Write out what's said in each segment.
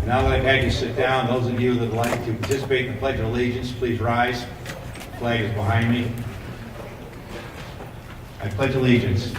Now that I've had you sit down, those of you that would like to participate in the Pledge of Allegiance, please rise. The flag is behind me. I pledge allegiance.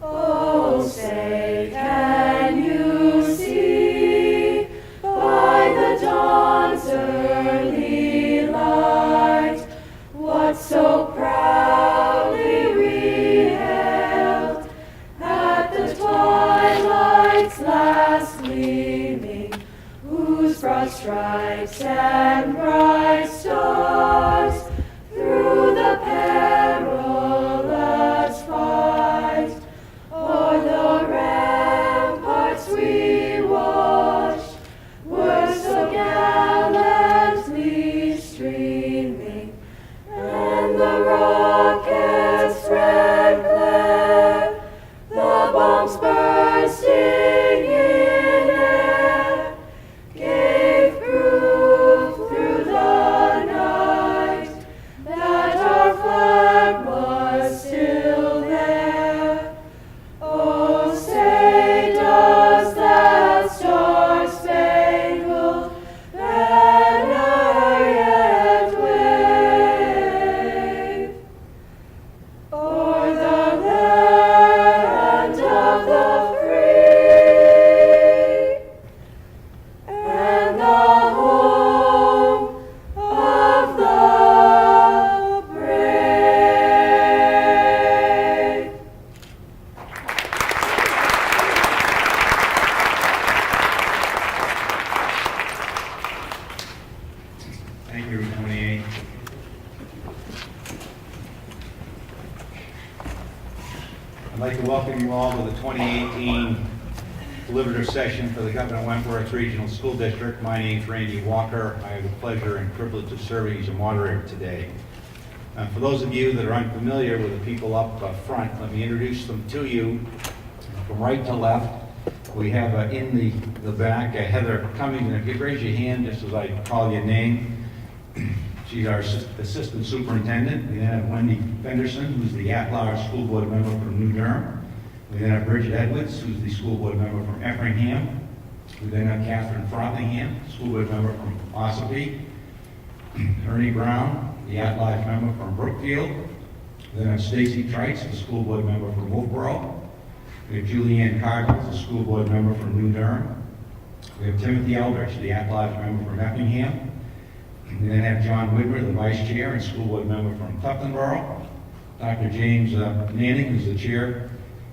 Oh, say, can you see by the dawn's early light what so proudly we hailed at the twilight's last gleaming, whose broad stripes and bright stars through the perilous fight o'er the ramparts we watched were so gallantly streaming, and the rocket's red glare, the bombs bursting in air, gave proof through the night that our flag was still there. Oh, say, does that star-spangled banner yet wave o'er the land of the free and the home of the brave? Thank you, Route 28. I'd like to welcome you all to the 2018 deliberative session for the Governor Wentworth Regional School District. My name is Randy Walker. I have the pleasure and privilege of serving as your moderator today. For those of you that are unfamiliar with the people up front, let me introduce them to you. From right to left, we have in the back Heather Cummings, and if you raise your hand just as I call your name. She's our assistant superintendent. We then have Wendy Fenderson, who's the at-large school board member from New Durham. We then have Bridget Edwards, who's the school board member from Effingham. We then have Catherine Frothingham, school board member from Ossipee. Ernie Brown, the at-large member from Brookfield. We then have Stacy Trice, the school board member from Wolfboro. We have Julianne Cardinals, the school board member from New Durham. We have Timothy Eldridge, the at-large member from Effingham. We then have John Whitmer, the vice chair and school board member from Cliftonborough. Dr. James Manning, who's the chair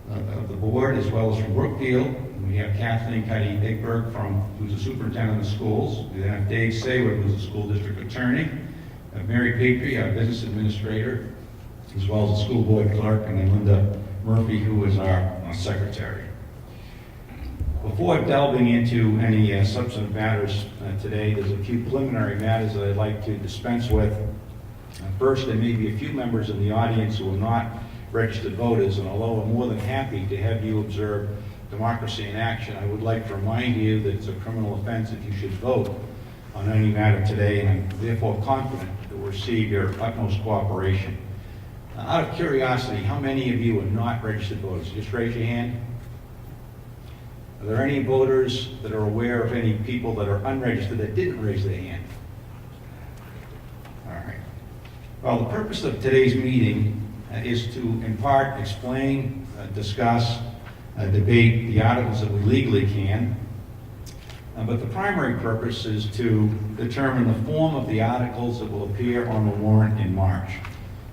of the board, as well as from Brookfield. And we have Kathleen Cuddy Bigberg, who's the superintendent of schools. We then have Dave Sayward, who's the school district attorney. Mary Patry, our business administrator, as well as the school board clerk, and then Linda Murphy, who is our secretary. Before delving into any substantive matters today, there's a few preliminary matters that I'd like to dispense with. First, there may be a few members in the audience who are not registered voters, and although I'm more than happy to have you observe democracy in action, I would like to remind you that it's a criminal offense if you should vote on any matter today, and I'm therefore confident that we'll receive your utmost cooperation. Out of curiosity, how many of you are not registered voters? Just raise your hand. Are there any voters that are aware of any people that are unregistered that didn't raise their hand? All right. Well, the purpose of today's meeting is to, in part, explain, discuss, debate the articles that we legally can. But the primary purpose is to determine the form of the articles that will appear on the warrant in March.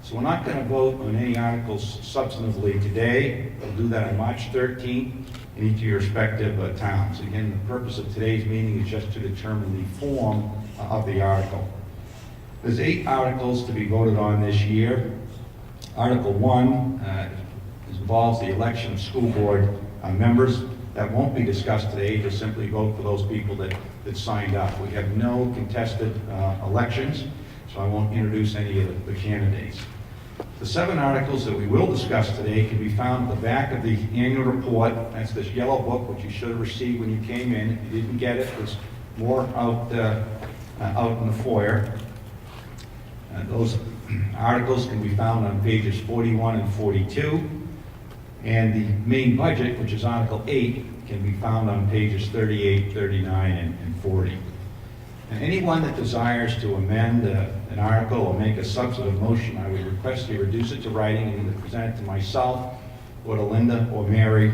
So we're not going to vote on any articles substantively today. We'll do that on March 13th in each of your respective towns. Again, the purpose of today's meeting is just to determine the form of the article. There's 8 articles to be voted on this year. Article 1 involves the election of school board members. That won't be discussed today, just simply vote for those people that signed up. We have no contested elections, so I won't introduce any of the candidates. The 7 articles that we will discuss today can be found at the back of the annual report. That's this yellow book, which you should have received when you came in. If you didn't get it, there's more out in the foyer. Those articles can be found on pages 41 and 42. And the main budget, which is Article 8, can be found on pages 38, 39, and 40. And anyone that desires to amend an article or make a substantive motion, I would request you reduce it to writing and either present it to myself or to Linda or Mary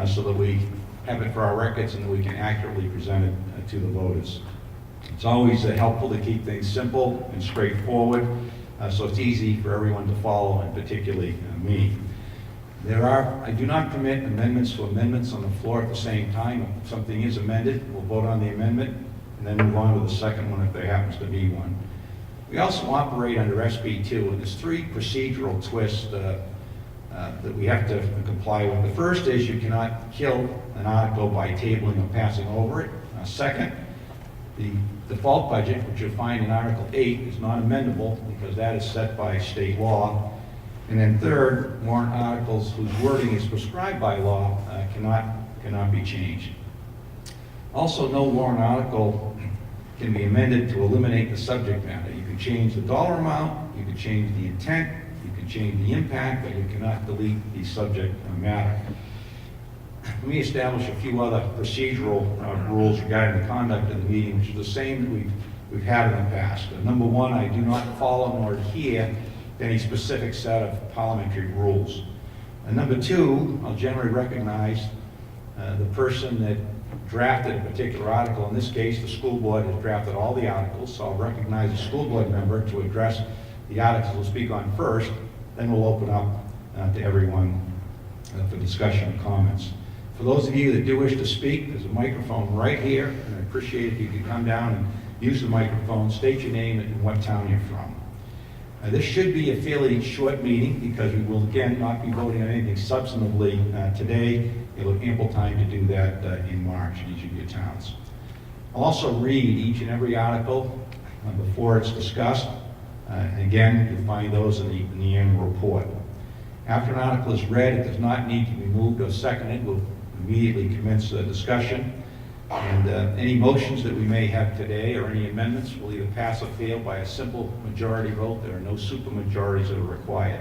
so that we have it for our records and that we can accurately present it to the voters. It's always helpful to keep things simple and straightforward so it's easy for everyone to follow, and particularly me. I do not permit amendments to amendments on the floor at the same time. If something is amended, we'll vote on the amendment and then move on to the second one if there happens to be one. We also operate under SB 2, and there's 3 procedural twists that we have to comply with. The first is you cannot kill an article by tabling or passing over it. Second, the default budget, which you'll find in Article 8, is not amendable because that is set by state law. And then third, warrant articles whose wording is prescribed by law cannot be changed. Also, no warrant article can be amended to eliminate the subject matter. You can change the dollar amount, you can change the intent, you can change the impact, but you cannot delete the subject matter. Let me establish a few other procedural rules regarding the conduct of the meeting, which is the same that we've had in the past. Number 1, I do not follow nor adhere to any specific set of parliamentary rules. And number 2, I'll generally recognize the person that drafted a particular article. In this case, the school board has drafted all the articles, so I'll recognize a school board member to address the articles we'll speak on first, then we'll open up to everyone for discussion and comments. For those of you that do wish to speak, there's a microphone right here, and I appreciate if you could come down and use the microphone, state your name and what town you're from. This should be a fairly short meeting because we will again not be voting on anything substantively today. You'll have ample time to do that in March in each of your towns. I'll also read each and every article before it's discussed. Again, you'll find those in the annual report. After an article is read, it does not need to be moved or seconded. We'll immediately commence the discussion. And any motions that we may have today or any amendments will either pass or fail by a simple majority vote. There are no supermajorities that are required.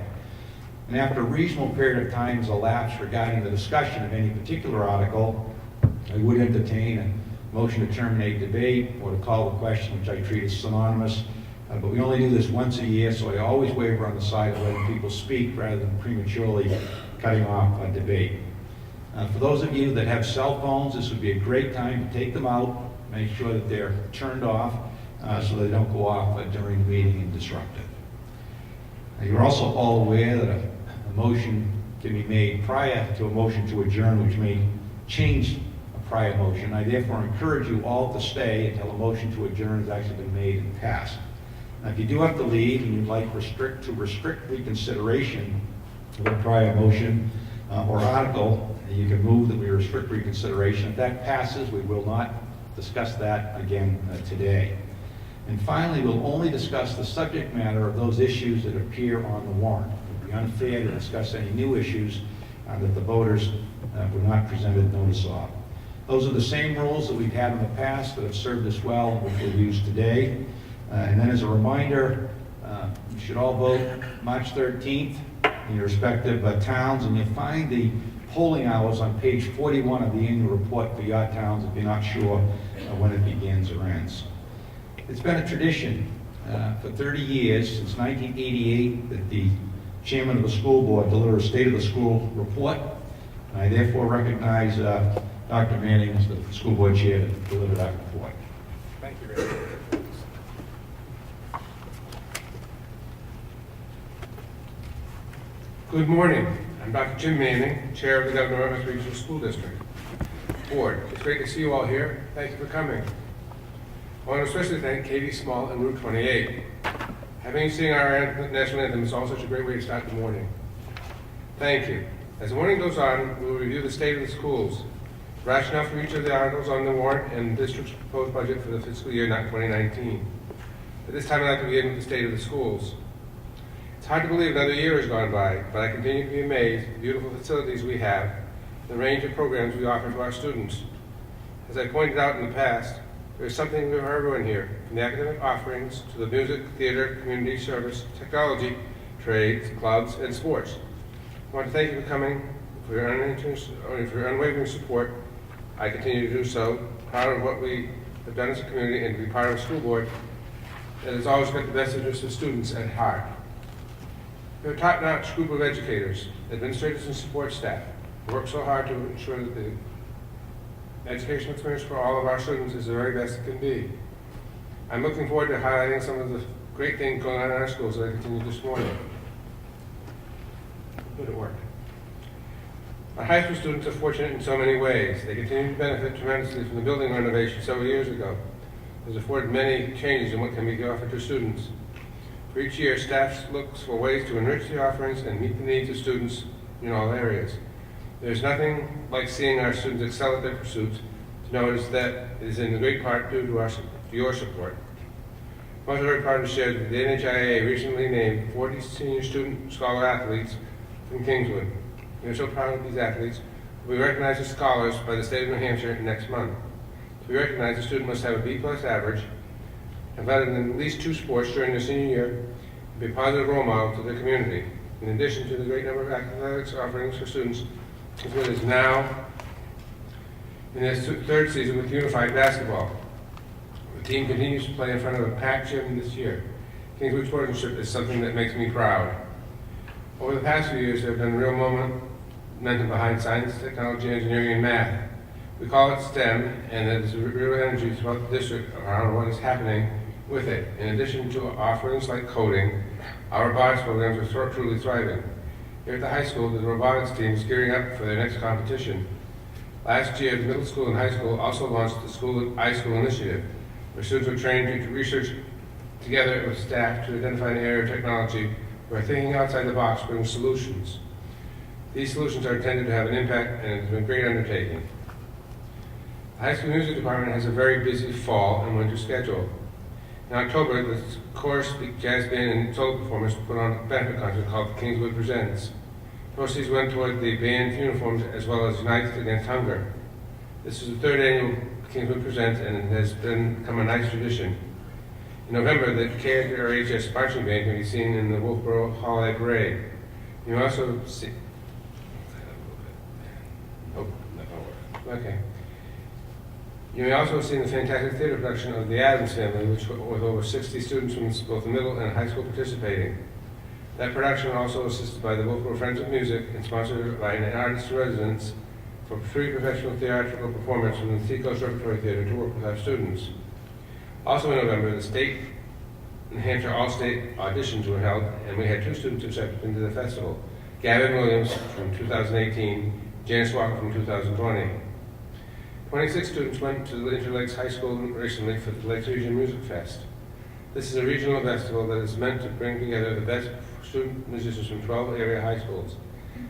And after a reasonable period of time has elapsed regarding the discussion of any particular article, I would entertain a motion to terminate debate or to call the question, which I treat as synonymous. But we only do this once a year, so I always waver on the side of letting people speak rather than prematurely cutting off a debate. For those of you that have cell phones, this would be a great time to take them out, make sure that they're turned off so they don't go off during the meeting and disrupt it. You're also all aware that a motion can be made prior to a motion to adjourn, which may change a prior motion. I therefore encourage you all to stay until a motion to adjourn has actually been made and passed. Now, if you do have to leave and you'd like to restrict reconsideration of a prior motion or article, you can move that we restrict reconsideration. If that passes, we will not discuss that again today. And finally, we'll only discuss the subject matter of those issues that appear on the warrant. It would be unfair to discuss any new issues that the voters were not presented notice of. Those are the same rules that we've had in the past that have served us well, which we'll use today. And then as a reminder, you should all vote March 13th in your respective towns, and you'll find the polling hours on page 41 of the annual report for your towns if you're not sure when it begins or ends. It's been a tradition for 30 years, since 1988, that the chairman of the school board deliver a state of the school report. I therefore recognize Dr. Manning as the school board chair to deliver that report. Thank you, Randy. Good morning. I'm Dr. Jim Manning, Chair of the Wentworth Regional School District Board. It's great to see you all here. Thank you for coming. I want to especially thank Katie Small and Route 28 Having seen our national anthem is also such a great way to start the morning. Thank you. As the morning goes on, we will review the state of the schools, rationale for each of the articles on the warrant, and the district's proposed budget for the fiscal year 2019. At this time, I'd like to begin with the state of the schools. It's hard to believe another year has gone by, but I continue to be amazed at the beautiful facilities we have, the range of programs we offer to our students. As I pointed out in the past, there is something for everyone here, from the academic offerings to the music, theater, community service, technology, trades, clubs, and sports. I want to thank you for coming, for your unwavering support. I continue to do so, proud of what we have done as a community, and to be part of a school board that has always got the best interests of students at heart. We have a top-notch group of educators, administrators, and support staff who work so hard to ensure that the educational experience for all of our students is the very best it can be. I'm looking forward to highlighting some of the great things going on in our schools that I continue this morning. Good at work. Our high school students are fortunate in so many ways. They continue to benefit tremendously from the building renovation several years ago. It has afforded many changes in what can be offered to students. For each year, staff looks for ways to enrich the offerings and meet the needs of students in all areas. There's nothing like seeing our students excel at their pursuits to notice that it is in great part due to your support. I'm also very proud to share that the NHIA recently named 40 senior student scholar athletes from Kingswood. We are so proud of these athletes. We recognize as scholars by the state of New Hampshire next month. To be recognized, a student must have a B+ average, have led in at least 2 sports during their senior year, and be a positive role model to their community. In addition to the great number of athletics offerings for students, Kingswood is now in its 3rd season with unified basketball. The team continues to play in front of a packed gym this year. Kingswood sportsmanship is something that makes me proud. Over the past few years, there have been real momentum behind science, technology, engineering, and math. We call it STEM, and there's a real energy throughout the district around what is happening with it. In addition to offerings like coding, our robotics programs are truly thriving. Here at the high school, the robotics team is gearing up for their next competition. Last year, the middle school and high school also launched the School iSchool initiative, where students were trained to research together with staff to identify an area of technology where thinking outside the box brings solutions. These solutions are intended to have an impact, and it has been a great undertaking. The high school music department has a very busy fall and winter schedule. In October, the chorus, jazz band, and solo performers put on a benefit concert called Kingswood Presents. Proceeds went toward the band's uniforms as well as United Against Hunger. This is the 3rd annual Kingswood Presents, and it has become a nice tradition. In November, the KRHS marching band can be seen in the Wolfboro Holiday Parade. You may also see. Oh, that won't work. Okay. You may also have seen the fantastic theater production of The Addams Family, with over 60 students from both the middle and high school participating. That production also assisted by the Wolfboro Friends of Music and sponsored by an artist in residence for free professional theatrical performance from the Seacoast Repertory Theater to work with our students. Also in November, the state New Hampshire All-State auditions were held, and we had 2 students accepted into the festival, Gavin Williams from 2018, Janice Walker from 2020. 26 students went to the Interlakes High School recently for the Lakes Region Music Fest. This is a regional festival that is meant to bring together the best student musicians from 12 area high schools.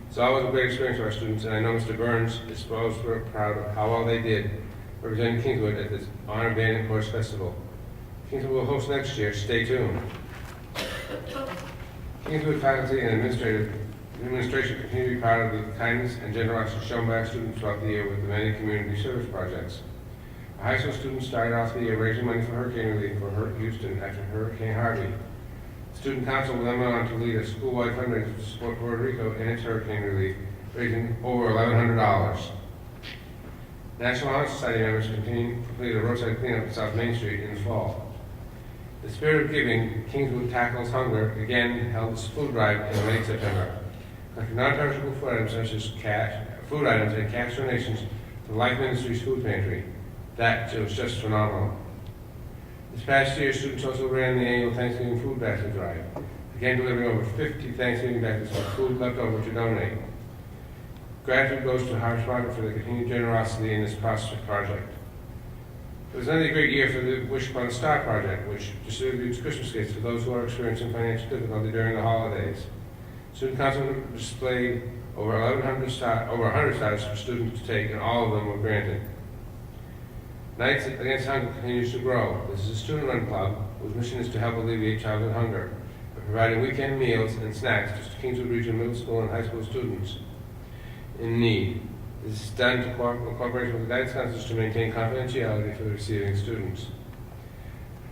It's always a great experience for our students, and I know Mr. Burns is always very proud of how well they did representing Kingswood at this Honor Band and Chorus Festival. Kingswood will host next year. Stay tuned. Kingswood faculty and administration continue to be proud of the kindness and generosity shown by our students throughout the year with the many community service projects. Our high school students started off the year raising money for hurricane relief for Houston after Hurricane Harvey. The Student Council will then went on to lead a school-wide fundraiser to support Puerto Rico and its hurricane relief, raising over $1,100. National Honor Society members completed a roadside cleanup at South Main Street in the fall. The spirit of giving, Kingswood Tackles Hunger again held its food drive in late September, collecting non-perishable food items such as food items and cash donations to the Life Ministries Food Pantry. That was just phenomenal. This past year, students also ran the annual Thanksgiving Food Basket Drive, again delivering over 50 Thanksgiving baskets with food left over to donate. Gratitude goes to Harvest Market for their continued generosity in this project. It was another great year for the Wish Upon a Star project, which distributes Christmas gifts for those who are experiencing financial difficulty during the holidays. Student council displayed over 100 stars for students to take, and all of them were granted. Nights Against Hunger continues to grow. This is a student-run club whose mission is to help alleviate childhood hunger by providing weekend meals and snacks to Kingswood Regional Middle School and High School students in need. This is done in cooperation with the guidance counselors to maintain confidentiality for the receiving students.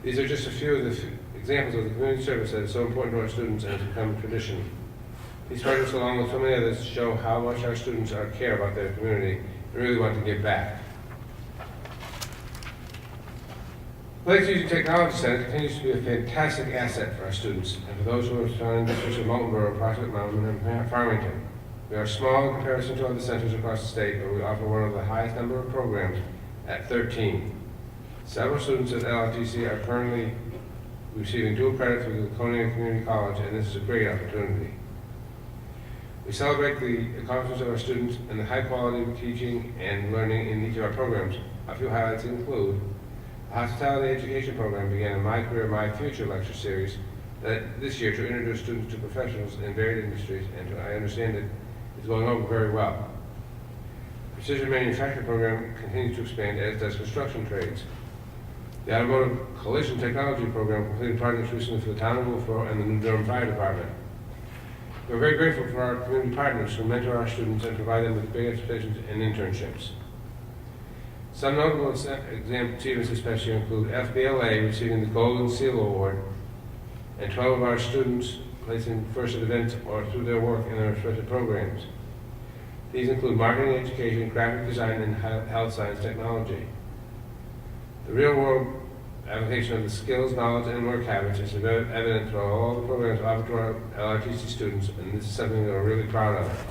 These are just a few of the examples of the community service that is so important to our students and has become a tradition. These projects, along with so many others, show how much our students care about their community and really want to give back. Blake's Using Technology Center continues to be a fantastic asset for our students and for those who are surrounding districts of Moultonborough, Prospect Mountain, and Farmington. We are small in comparison to other centers across the state, but we offer one of the highest number of programs at 13. Several students at LRTC are currently receiving dual credit through the Comeau Community College, and this is a great opportunity. We celebrate the accomplishments of our students and the high quality of teaching and learning in each of our programs. A few highlights include the Hospitality Education Program began a My Career, My Future lecture series this year to introduce students to professionals in varied industries, and I understand it is going over very well. The Precision Manufacturing Program continues to expand, as does construction trades. The Automotive Collision Technology Program completed projects recently for the Town of Wentworth and the New Durham Fire Department. We're very grateful for our community partners who mentor our students and provide them with big expectations and internships. Some notable achievements this past year include FBLA receiving the Golden Seal Award and 12 of our students placing first at events or through their work in their respective programs. These include marketing, education, graphic design, and health science technology. The real-world application of the skills, knowledge, and work habits is evident through all the programs offered to our LRTC students, and this is something that we're really proud of.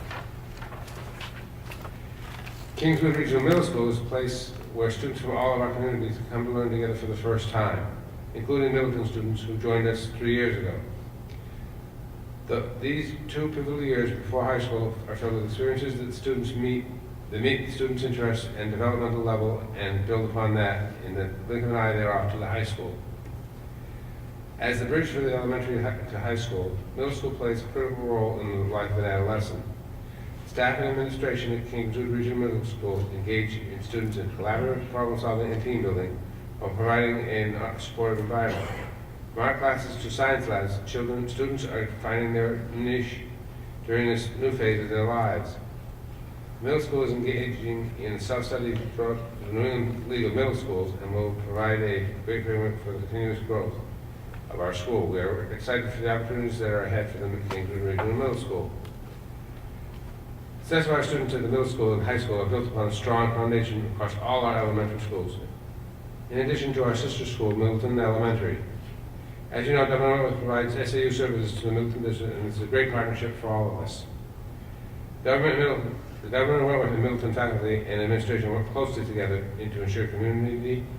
Kingswood Regional Middle School is a place where students from all of our communities come to learn together for the first time, including Middleton students who joined us 3 years ago. These 2 pivotal years before high school are filled with experiences that students meet the students' interests and developmental level and build upon that. In the blink of an eye, they're off to the high school. As the bridge for the elementary to high school, middle school plays a critical role in the life of an adolescent. Staff and administration at Kingswood Regional Middle School engage in students in collaborative problem solving and team building while providing a supportive environment. From art classes to science labs, students are finding their niche during this new phase of their lives. Middle school is engaging in self-study throughout the New England League of Middle Schools and will provide a great framework for the continuous growth of our school. We are excited for the opportunities that are ahead for them at Kingswood Regional Middle School. Success of our students at the middle school and high school are built upon a strong foundation across all our elementary schools, in addition to our sister school, Middleton Elementary. As you know, Government Wentworth provides SAU services to the Middleton District, and it's a great partnership for all of us. The Government Wentworth and Middleton faculty and administration work closely together to ensure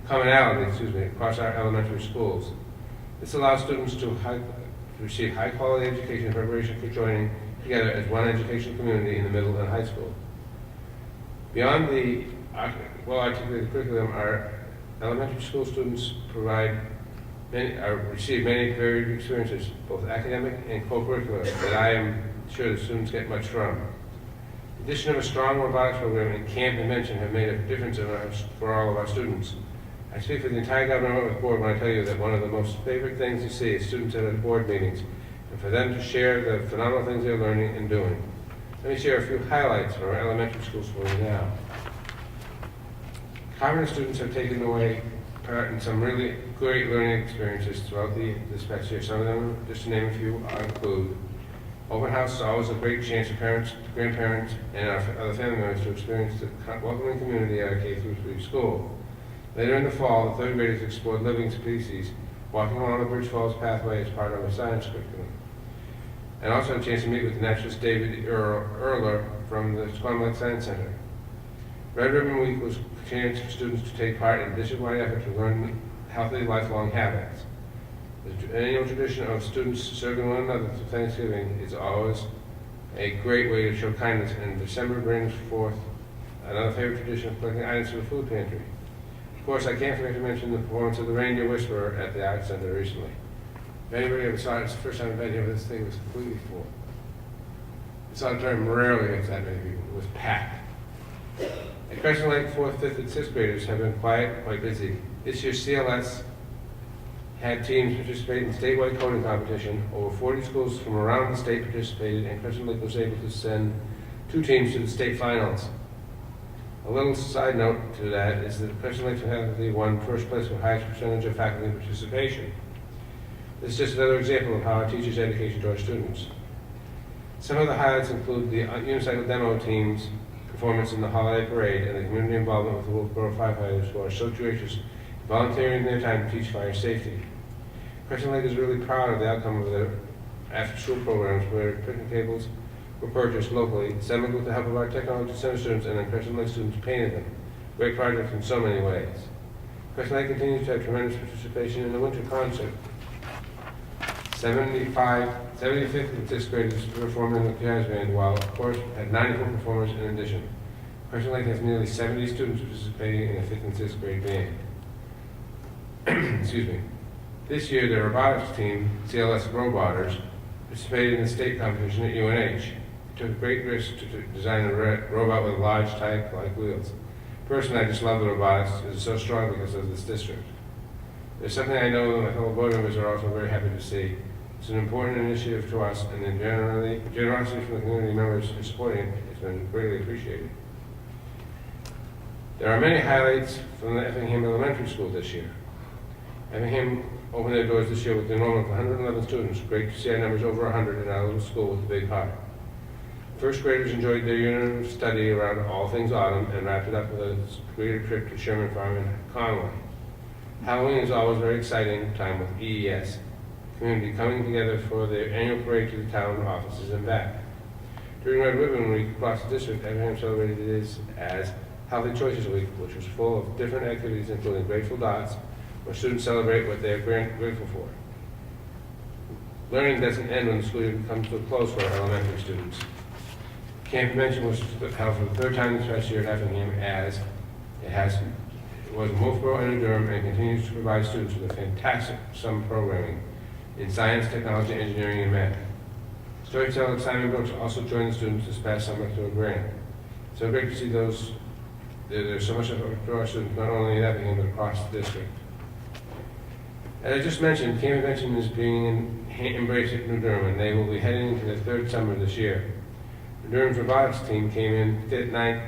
commonality across our elementary schools. This allows students to receive high-quality education in preparation for joining together as one educational community in the middle and high school. Beyond the well-articulated curriculum, our elementary school students receive many varied experiences, both academic and co-curricular, that I am sure the students get much from. The addition of a strong robotics program and camp invention have made a difference for all of our students. I speak for the entire Government Wentworth board when I tell you that one of the most favorite things you see is students at our board meetings, and for them to share the phenomenal things they're learning and doing. Let me share a few highlights from our elementary schools for you now. Common students have taken away part in some really great learning experiences throughout this past year. Some of them, just to name a few, include open house is always a great chance for parents, grandparents, and our other family members to experience the welcoming community at our K-3 school. Later in the fall, the third graders explored living species, walking along the Bridge Falls pathway as part of a science curriculum. And also a chance to meet with the naturalist David Erler from the Comeau Science Center. Red Ribbon Week was a chance for students to take part in a district-wide effort to learn healthy lifelong habits. The annual tradition of students serving one another through Thanksgiving is always a great way to show kindness, and December brings forth another favorite tradition of collecting items from the food pantry. Of course, I can't forget to mention the performance of the Reindeer Whisperer at the Arts Center recently. If anybody ever saw it, it's the first time I've been here, this thing was completely full. This auditorium rarely gets that many people. It was packed. At Crescent Lake, 4th, 5th, and 6th graders have been quiet, quite busy. This year, CLS had teams participate in statewide coding competition. Over 40 schools from around the state participated, and Crescent Lake was able to send 2 teams to the state finals. A little side note to that is that Crescent Lake faculty won first place with highest percentage of faculty participation. This is just another example of how our teachers' dedication to our students. Some of the highlights include the unicycle demo team's performance in the holiday parade and the community involvement with the Wolfboro firefighters who are so gracious, volunteering their time to teach fire safety. Crescent Lake is really proud of the outcome of their after-school programs where picnic tables were purchased locally, assembled with the help of our technology center students, and then Crescent Lake students painted them. Great project in so many ways. Crescent Lake continues to have tremendous participation in the winter concert. 75th and 6th graders performed in the jazz band, while of course had 94 performers in addition. Crescent Lake has nearly 70 students participating in the 5th and 6th grade band. Excuse me. This year, the robotics team, CLS Robotters, participated in the state competition at UNH. It took a great risk to design a robot with large type-like wheels. Personally, I just love the robotics. It's so strong because of this district. There's something I know that my fellow board members are also very happy to see. It's an important initiative to us, and the generosity from the community members in supporting it has been greatly appreciated. There are many highlights from the Effingham Elementary School this year. Effingham opened their doors this year with the enrollment of 111 students. Great to see our numbers over 100 in our little school with a big heart. First graders enjoyed their unit of study around all things autumn and wrapped it up with a greeted trip to Sherman Farm in Conway. Halloween is always a very exciting time with EES, community coming together for their annual parade to the town offices and back. During Red Ribbon Week across the district, Effingham celebrated this as Healthy Choices Week, which was full of different activities including Grateful Dots, where students celebrate what they're grateful for. Learning doesn't end when the school year comes to a close for our elementary students. Camp Convention was held for the 3rd time this past year at Effingham, as it was in Wolfboro and in Durham, and continues to provide students with a fantastic summer programming in science, technology, engineering, and math. Storyteller Simon Brooks also joined the students this past summer through a grant. So great to see those. There's so much for our students, not only in Effingham, but across the district. As I just mentioned, Camp Convention is being embraced at New Durham, and they will be heading into their 3rd summer this year. New Durham's robotics team came in 9th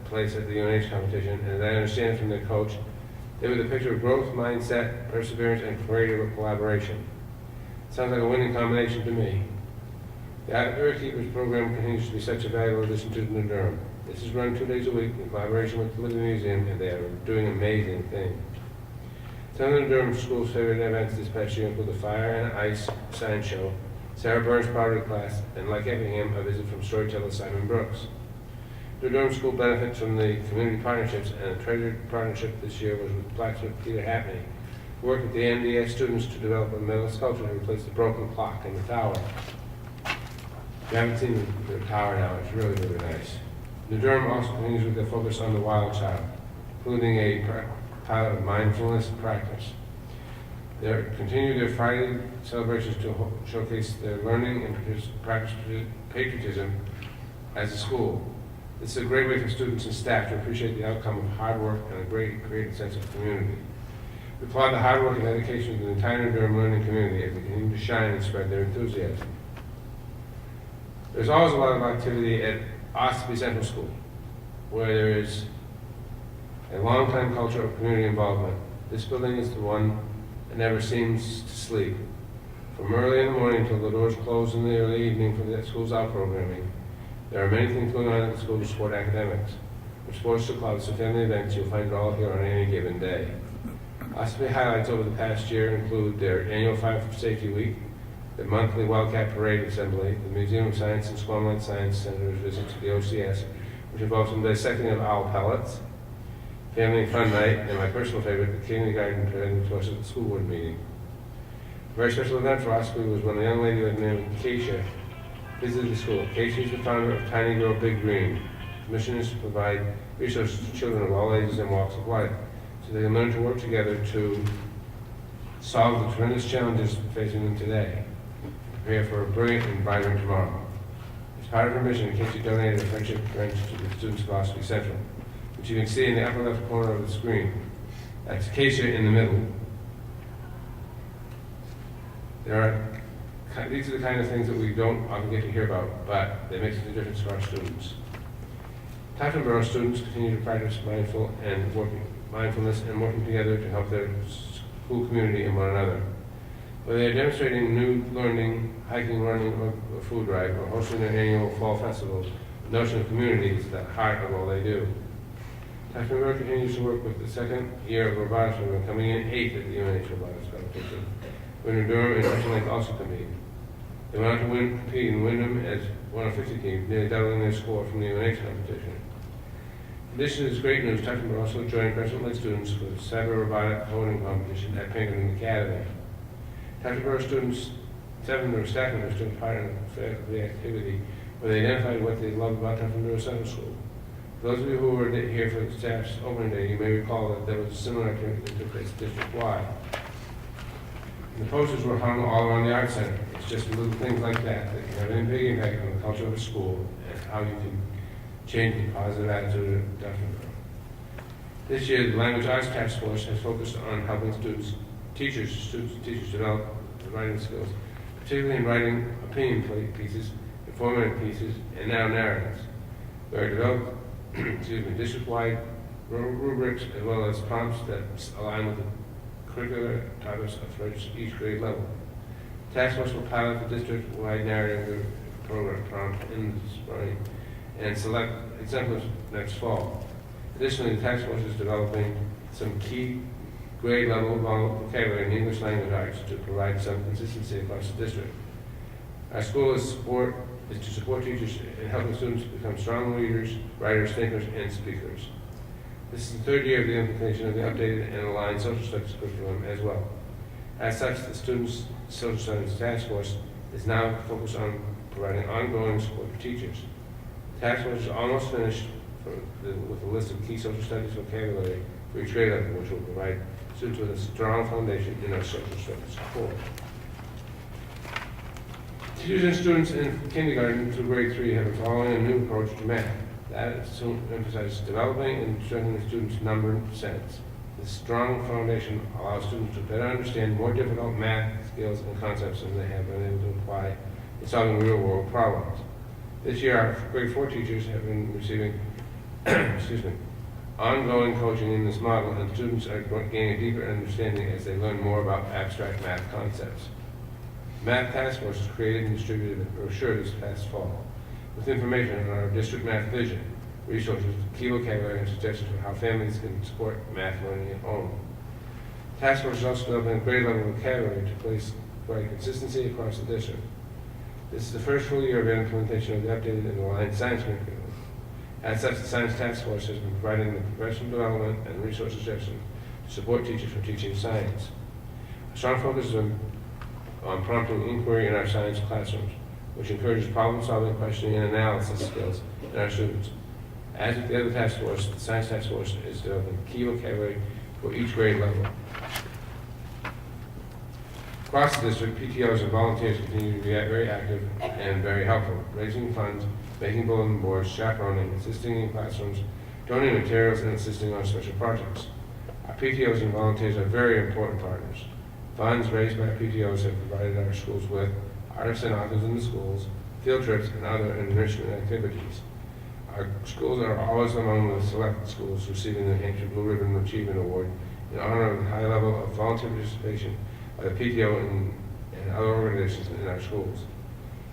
place at the UNH competition, and as I understand from their coach, they were the picture of growth, mindset, perseverance, and creative collaboration. Sounds like a winning combination to me. The Outdoor Keepers program continues to be such a valuable addition to New Durham. This is run 2 days a week in collaboration with the Living Museum, and they are doing amazing things. Some of the Durham School's favorite events this past year include the Fire and Ice Science Show, Sarah Burns' pottery class, and like Effingham, a visit from storyteller Simon Brooks. The Durham School benefits from the community partnerships, and a treasured partnership this year was with blacksmith Peter Happney, who worked with the NDS students to develop a metal sculpture to replace the broken clock in the tower. If you haven't seen the tower now, it's really, really nice. New Durham also continues with their focus on the wild child, including a pilot of mindfulness practice. They continue their Friday celebrations to showcase their learning and practice patriotism as a school. This is a great way for students and staff to appreciate the outcome of hard work and a great creative sense of community. We applaud the hard work and dedication of the entire New Durham learning community as they continue to shine and spread their enthusiasm. There's always a lot of activity at Ossipee Central School, where there is a long-time culture of community involvement. This building is the one that never seems to sleep. From early in the morning until the doors close in the early evening for the school's out programming, there are many things going on at the school to support academics. From sports to clubs to family events, you'll find it all here on any given day. Ossipee highlights over the past year include their annual Fire Safety Week, the monthly Wildcat Parade Assembly, the Museum of Science and Squamland Science Center's visit to the OCS, which involves some dissecting of owl pellets, family and fun night, and my personal favorite, the kindergarten presented to us at the school board meeting. A very special event for Ossipee was when a young lady named Keisha visited the school. Keisha is the founder of Tiny Girl Big Green. Its mission is to provide resources to children of all ages and walks of life, so they can learn to work together to solve the tremendous challenges facing them today, prepare for a brilliant and vibrant tomorrow. As part of her mission, Casey donated a friendship wrench to the Students Philosophy Central, which you can see in the upper left corner of the screen. That's Acacia in the middle. These are the kind of things that we don't often get to hear about, but they make such a difference to our students. Typhon Borough students continue to practice mindfulness and working together to help their school community and one another. Whether they're demonstrating new learning, hiking, running, or food drive, or hosting their annual fall festival, the notion of community is at the heart of all they do. Typhon Borough continues to work with the second year of robotics program, coming in 8th at the UNH robotics competition. Wyndham Durham and Hudson Lake also compete. They went on to compete in Wyndham as one of 50 teams, nearly doubling their score from the UNH competition. In addition to this great news, Typhon Borough also joined Crescent Lake students for the cyber robotic coding competition at Pinkerton Academy. Typhon Borough students, 7 of their staff members took part in the activity where they identified what they loved about Typhon Borough Central School. For those of you who were here for the staff's opening day, you may recall that there was a similar activity that took place district-wide. The posters were hung all around the Arts Center. It's just little things like that that can have a big impact on the culture of a school and how you can change the positive attitude of Typhon Borough. This year, the Language Arts Task Force has focused on helping teachers develop writing skills, particularly in writing opinion pieces, informative pieces, and now narratives. We are developed district-wide rubrics as well as prompts that align with the curricular topics for each grade level. Task Force will pilot the district-wide narrative program prompt in the spring and select exemplars next fall. Additionally, the Task Force is developing some key grade level vocabulary in English language arts to provide some consistency across the district. Our school is to support teachers in helping students become strong readers, writers, thinkers, and speakers. This is the 3rd year of the implementation of the updated and aligned social studies curriculum as well. As such, the Students' Social Studies Task Force is now focused on providing ongoing support for teachers. The task force is almost finished with a list of key social studies vocabulary for each grade level, which will provide students with a strong foundation in our social studies core. Teachers and students in kindergarten through grade 3 have been following a new approach to math. That is to emphasize developing and strengthening the students' number sense. This strong foundation allows students to better understand more difficult math skills and concepts than they have been able to apply in solving real-world problems. This year, our grade 4 teachers have been receiving ongoing coaching in this model, and students are gaining a deeper understanding as they learn more about abstract math concepts. Math Task Force was created and distributed a brochure this past fall with information on our district math vision, resources, key vocabulary, and suggestions for how families can support math learning at home. Task Force is also developing grade level vocabulary to provide consistency across the district. This is the first full year of implementation of the updated and aligned science curriculum. As such, the Science Task Force has been providing the professional development and resource suggestions to support teachers for teaching science. A strong focus is on prompting inquiry in our science classrooms, which encourages problem-solving, questioning, and analysis skills in our students. As with the other task force, the Science Task Force is developing key vocabulary for each grade level. Across the district, PTOs and volunteers continue to be very active and very helpful, raising funds, making bulletin boards, chaperoning, assisting in classrooms, donating materials, and assisting on special projects. Our PTOs and volunteers are very important partners. Funds raised by PTOs have provided our schools with artists and authors in the schools, field trips, and other enrichment activities. Our schools are always among the select schools receiving the New Hampshire Blue Ribbon Achievement Award in honor of the high level of volunteer participation by the PTO and other organizations in our schools.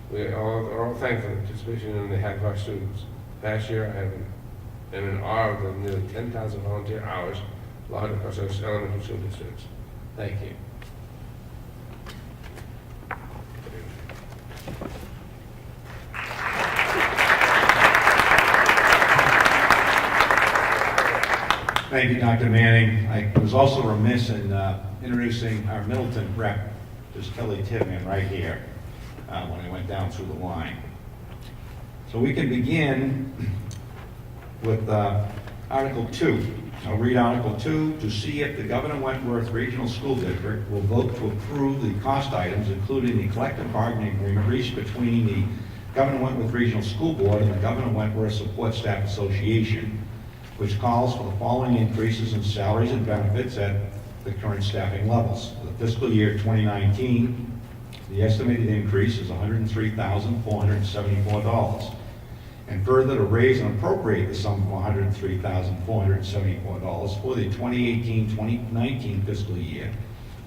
We are all thankful for the participation on behalf of our students. Last year, I am in awe of the nearly 10,000 volunteer hours logged across our elementary school districts. Thank you. Thank you, Dr. Manning. I was also remiss in introducing our Middleton rep, just Kelly Tippman, right here, when I went down through the line. So we can begin with Article 2, I'll read Article 2, to see if the Governor Wentworth Regional School District will vote to approve the cost items, including the collective bargaining agreement reached between the Governor Wentworth Regional School Board and the Governor Wentworth Support Staff Association, which calls for the following increases in salaries and benefits at the current staffing levels. For the fiscal year 2019, the estimated increase is $103,474. And further, to raise and appropriate the sum of $103,474 for the 2018-2019 fiscal year,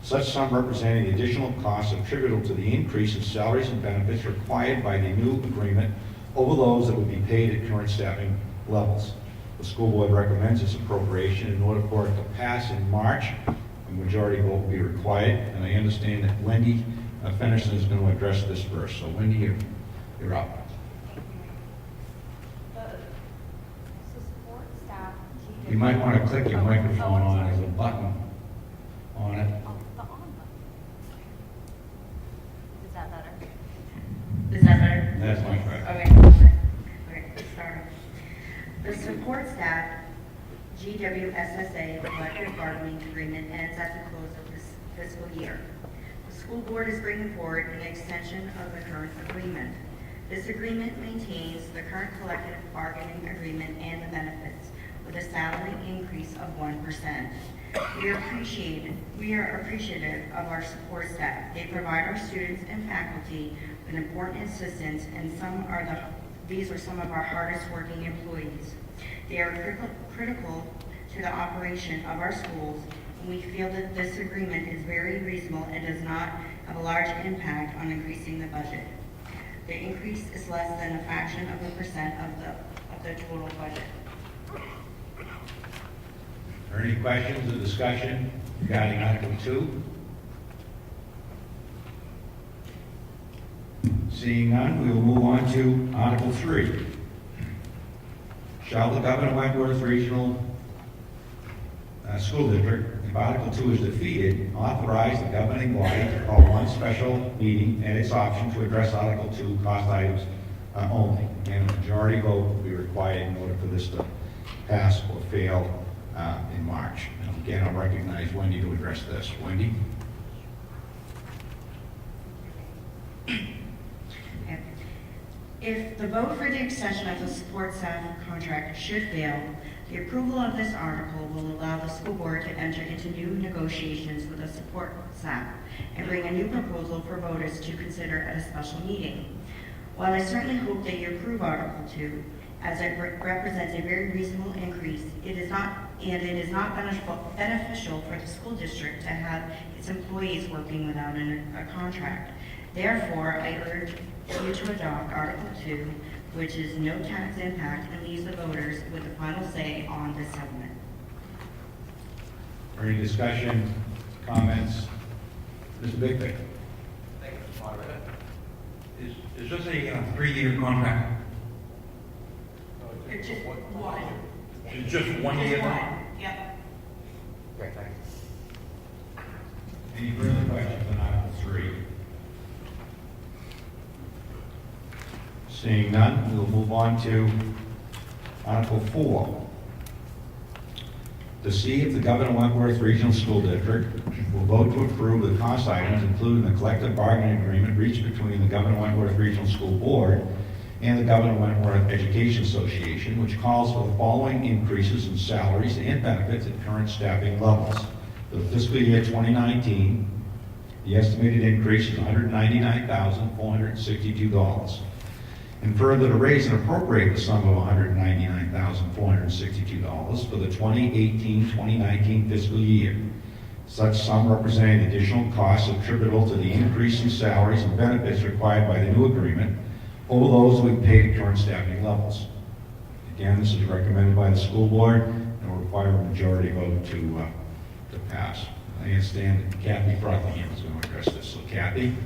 such sum representing the additional costs attributable to the increase in salaries and benefits required by the new agreement over those that would be paid at current staffing levels. The school board recommends this appropriation. In order for it to pass in March, a majority vote will be required, and I understand that Wendy Fennerson is going to address this first. So Wendy, you're up. You might want to click your microphone on. There's a button on it. Oh, the on button. Is that better? Is that better? That's much better. Okay. Okay, sorry. The support staff GWSSA collective bargaining agreement ends at the close of this fiscal year. The school board is bringing forward an extension of the current agreement. This agreement maintains the current collective bargaining agreement and the benefits, with a salary increase of 1%. We are appreciative of our support staff. They provide our students and faculty with important assistance, and these are some of our hardest working employees. They are critical to the operation of our schools, and we feel that this agreement is very reasonable and does not have a large impact on increasing the budget. The increase is less than a fraction of a percent of the total budget. Are there any questions or discussion regarding Article 2? Seeing none, we will move on to Article 3. Shall the Governor Wentworth Regional School District, if Article 2 is defeated, authorize the governing body to call one special meeting at its option to address Article 2 cost items only. And a majority vote will be required in order for this to pass or fail in March. And again, I'll recognize Wendy to address this. Wendy? If the vote for the extension of the support staff contract should fail, the approval of this article will allow the school board to enter into new negotiations with the support staff and bring a new proposal for voters to consider at a special meeting. While I certainly hope that you approve Article 2, as it represents a very reasonable increase, it is not beneficial for the school district to have its employees working without a contract. Therefore, I urge you to adopt Article 2, which is no tax impact and leaves the voters with the final say on this settlement. Any discussion, comments? Mr. Bigby? Thank you, Mr. Moderator. Is this a 3-year contract? It's just one. It's just 1 year? Yep. Great, thanks. Any further questions on Article 3? Seeing none, we'll move on to Article 4. To see if the Governor Wentworth Regional School District will vote to approve the cost items, including the collective bargaining agreement reached between the Governor Wentworth Regional School Board and the Governor Wentworth Education Association, which calls for the following increases in salaries and benefits at current staffing levels. For the fiscal year 2019, the estimated increase is $199,462. And further, to raise and appropriate the sum of $199,462 for the 2018-2019 fiscal year, such sum representing additional costs attributable to the increase in salaries and benefits required by the new agreement over those we paid at current staffing levels. Again, this is recommended by the school board and will require a majority vote to pass. I understand that Kathy Frothingham is going to address this. So Kathy?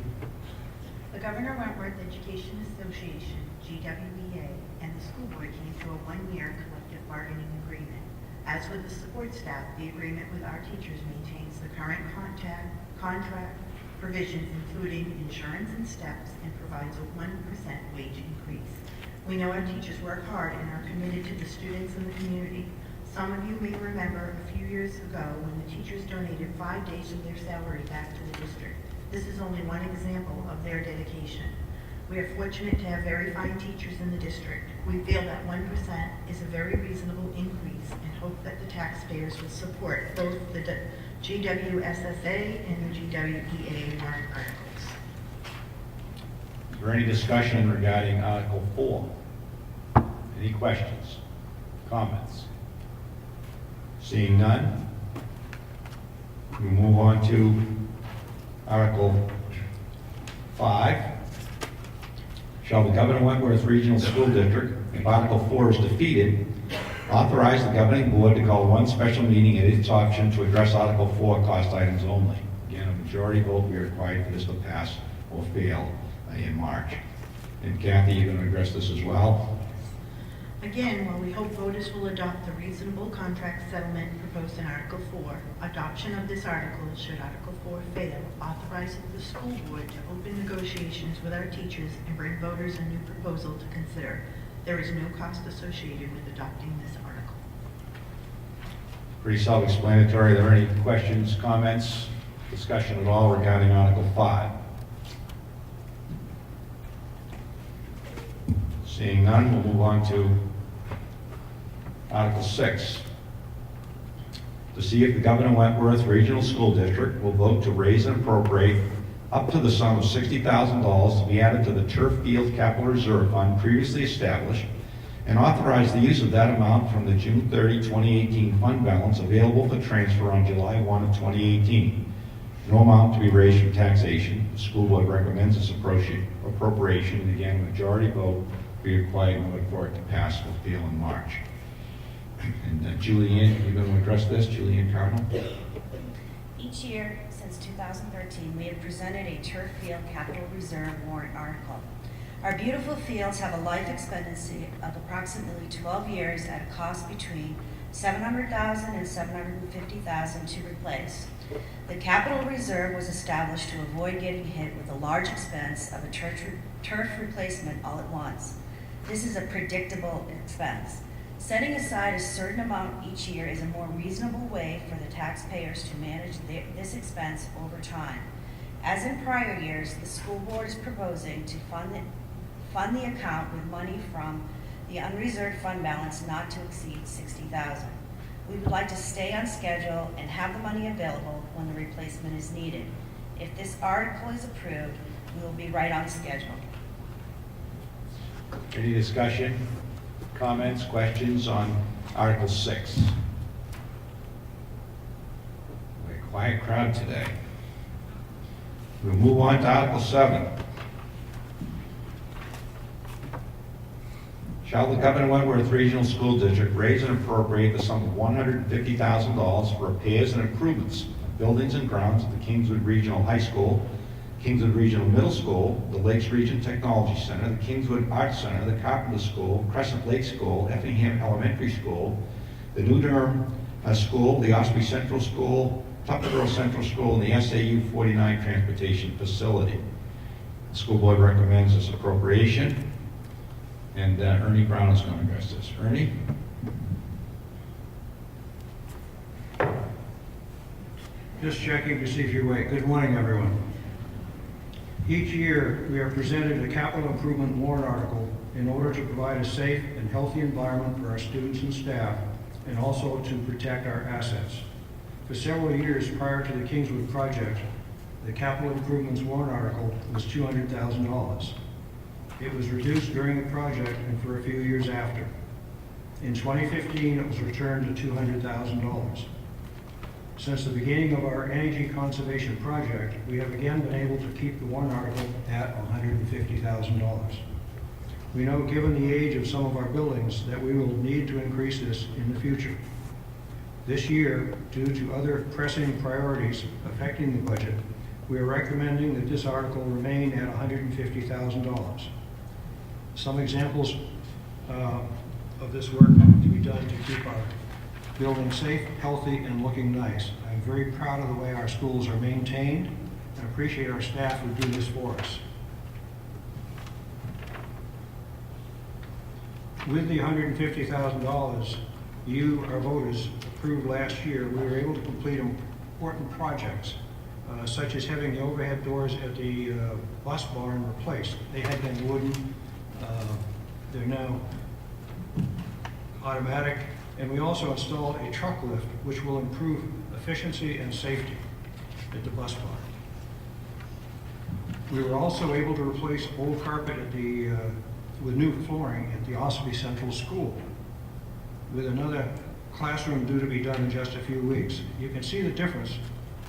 The Governor Wentworth Education Association, GWEA, and the school board came to a 1-year collective bargaining agreement. As with the support staff, the agreement with our teachers maintains the current contract provisions, including insurance and steps, and provides a 1% wage increase. We know our teachers work hard and are committed to the students and the community, Some of you may remember a few years ago when the teachers donated 5 days of their salary back to the district. This is only one example of their dedication. We are fortunate to have very fine teachers in the district. We feel that 1% is a very reasonable increase and hope that the taxpayers will support both the GWSSA and the GWEA warrant articles. Is there any discussion regarding Article 4? Any questions, comments? Seeing none, we move on to Article 5. Shall the Governor Wentworth Regional School District, if Article 4 is defeated, authorize the governing board to call one special meeting at its option to address Article 4 cost items only. Again, a majority vote will be required for this to pass or fail in March. And Kathy, you're going to address this as well? Again, while we hope voters will adopt the reasonable contract settlement proposed in Article 4, adoption of this article, should Article 4 fail, authorizes the school board to open negotiations with our teachers and bring voters a new proposal to consider. There is no cost associated with adopting this article. Pretty self-explanatory. Are there any questions, comments, discussion at all regarding Article 5? Seeing none, we'll move on to Article 6. To see if the Governor Wentworth Regional School District will vote to raise and appropriate up to the sum of $60,000 to be added to the Turf Field Capital Reserve Fund previously established, and authorize the use of that amount from the June 30, 2018 fund balance available for transfer on July 1 of 2018. No amount to be raised from taxation. The school board recommends this appropriation, and again, a majority vote be required in order for it to pass or fail in March. And Julianne, you're going to address this, Julianne Cardinal? Each year since 2013, we have presented a turf field capital reserve warrant article. Our beautiful fields have a life expectancy of approximately 12 years at a cost between $700,000 and $750,000 to replace. The capital reserve was established to avoid getting hit with a large expense of a turf replacement all at once. This is a predictable expense. Setting aside a certain amount each year is a more reasonable way for the taxpayers to manage this expense over time. As in prior years, the school board is proposing to fund the account with money from the unreserved fund balance not to exceed $60,000. We would like to stay on schedule and have the money available when the replacement is needed. If this article is approved, we will be right on schedule. Any discussion, comments, questions on Article 6? We're a quiet crowd today. We'll move on to Article 7. Shall the Governor Wentworth Regional School District raise and appropriate the sum of $150,000 for repairs and improvements of buildings and grounds at the Kingswood Regional High School, Kingswood Regional Middle School, the Lakes Region Technology Center, the Kingswood Arts Center, the Carpenter School, Crescent Lake School, Effingham Elementary School, the New Durham School, the Osprey Central School, Tuckerborough Central School, and the SAU 49 Transportation Facility. The school board recommends this appropriation, and Ernie Brown is going to address this. Ernie? Just checking to see if you're awake. Good morning, everyone. Each year, we are presented a capital improvement warrant article in order to provide a safe and healthy environment for our students and staff, and also to protect our assets. For several years prior to the Kingswood project, the capital improvements warrant article was $200,000. It was reduced during the project and for a few years after. In 2015, it was returned to $200,000. Since the beginning of our energy conservation project, we have again been able to keep the warrant article at $150,000. We know, given the age of some of our buildings, that we will need to increase this in the future. This year, due to other pressing priorities affecting the budget, we are recommending that this article remain at $150,000. Some examples of this work to be done to keep our building safe, healthy, and looking nice. I'm very proud of the way our schools are maintained and appreciate our staff who do this for us. With the $150,000, you, our voters, approved last year, we were able to complete important projects, such as having the overhead doors at the bus barn replaced. They had been wooden. They're now automatic. And we also installed a truck lift, which will improve efficiency and safety at the bus barn. We were also able to replace old carpet at with new flooring at the Ossipee Central School, with another classroom due to be done in just a few weeks. You can see the difference.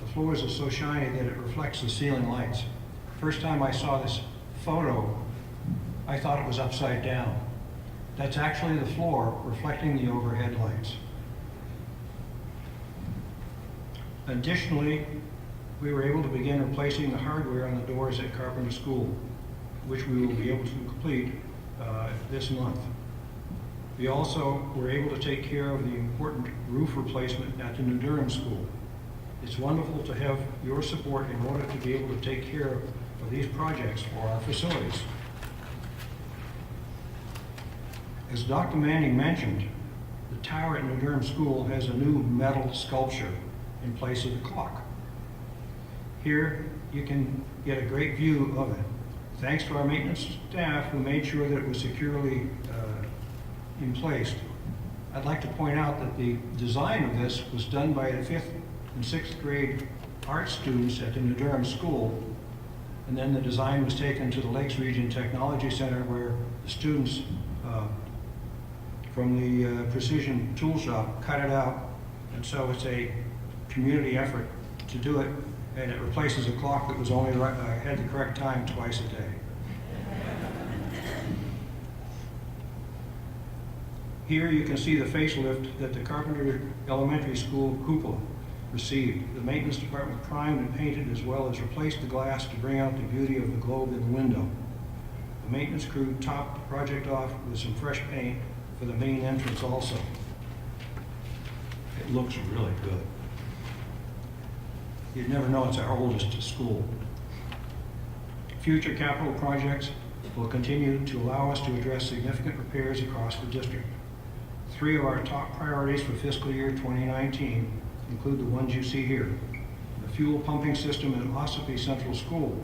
The floors are so shiny that it reflects the ceiling lights. First time I saw this photo, I thought it was upside down. That's actually the floor reflecting the overhead lights. Additionally, we were able to begin replacing the hardware on the doors at Carpenter School, which we will be able to complete this month. We also were able to take care of the important roof replacement at the New Durham School. It's wonderful to have your support in order to be able to take care of these projects for our facilities. As Dr. Manning mentioned, the tower at New Durham School has a new metal sculpture in place of the clock. Here you can get a great view of it. Thanks to our maintenance staff who made sure that it was securely in place. I'd like to point out that the design of this was done by the 5th and 6th grade art students at the New Durham School, and then the design was taken to the Lakes Region Technology Center, where the students from the Precision Tool Shop cut it out, and so it's a community effort to do it, and it replaces a clock that was only had the correct time twice a day. Here you can see the facelift that the Carpenter Elementary School cupola received. The maintenance department primed and painted, as well as replaced the glass to bring out the beauty of the globe in the window. The maintenance crew topped the project off with some fresh paint for the main entrance also. It looks really good. You'd never know it's our oldest school. Future capital projects will continue to allow us to address significant repairs across the district. 3 of our top priorities for fiscal year 2019 include the ones you see here. The fuel pumping system at Ossipee Central School.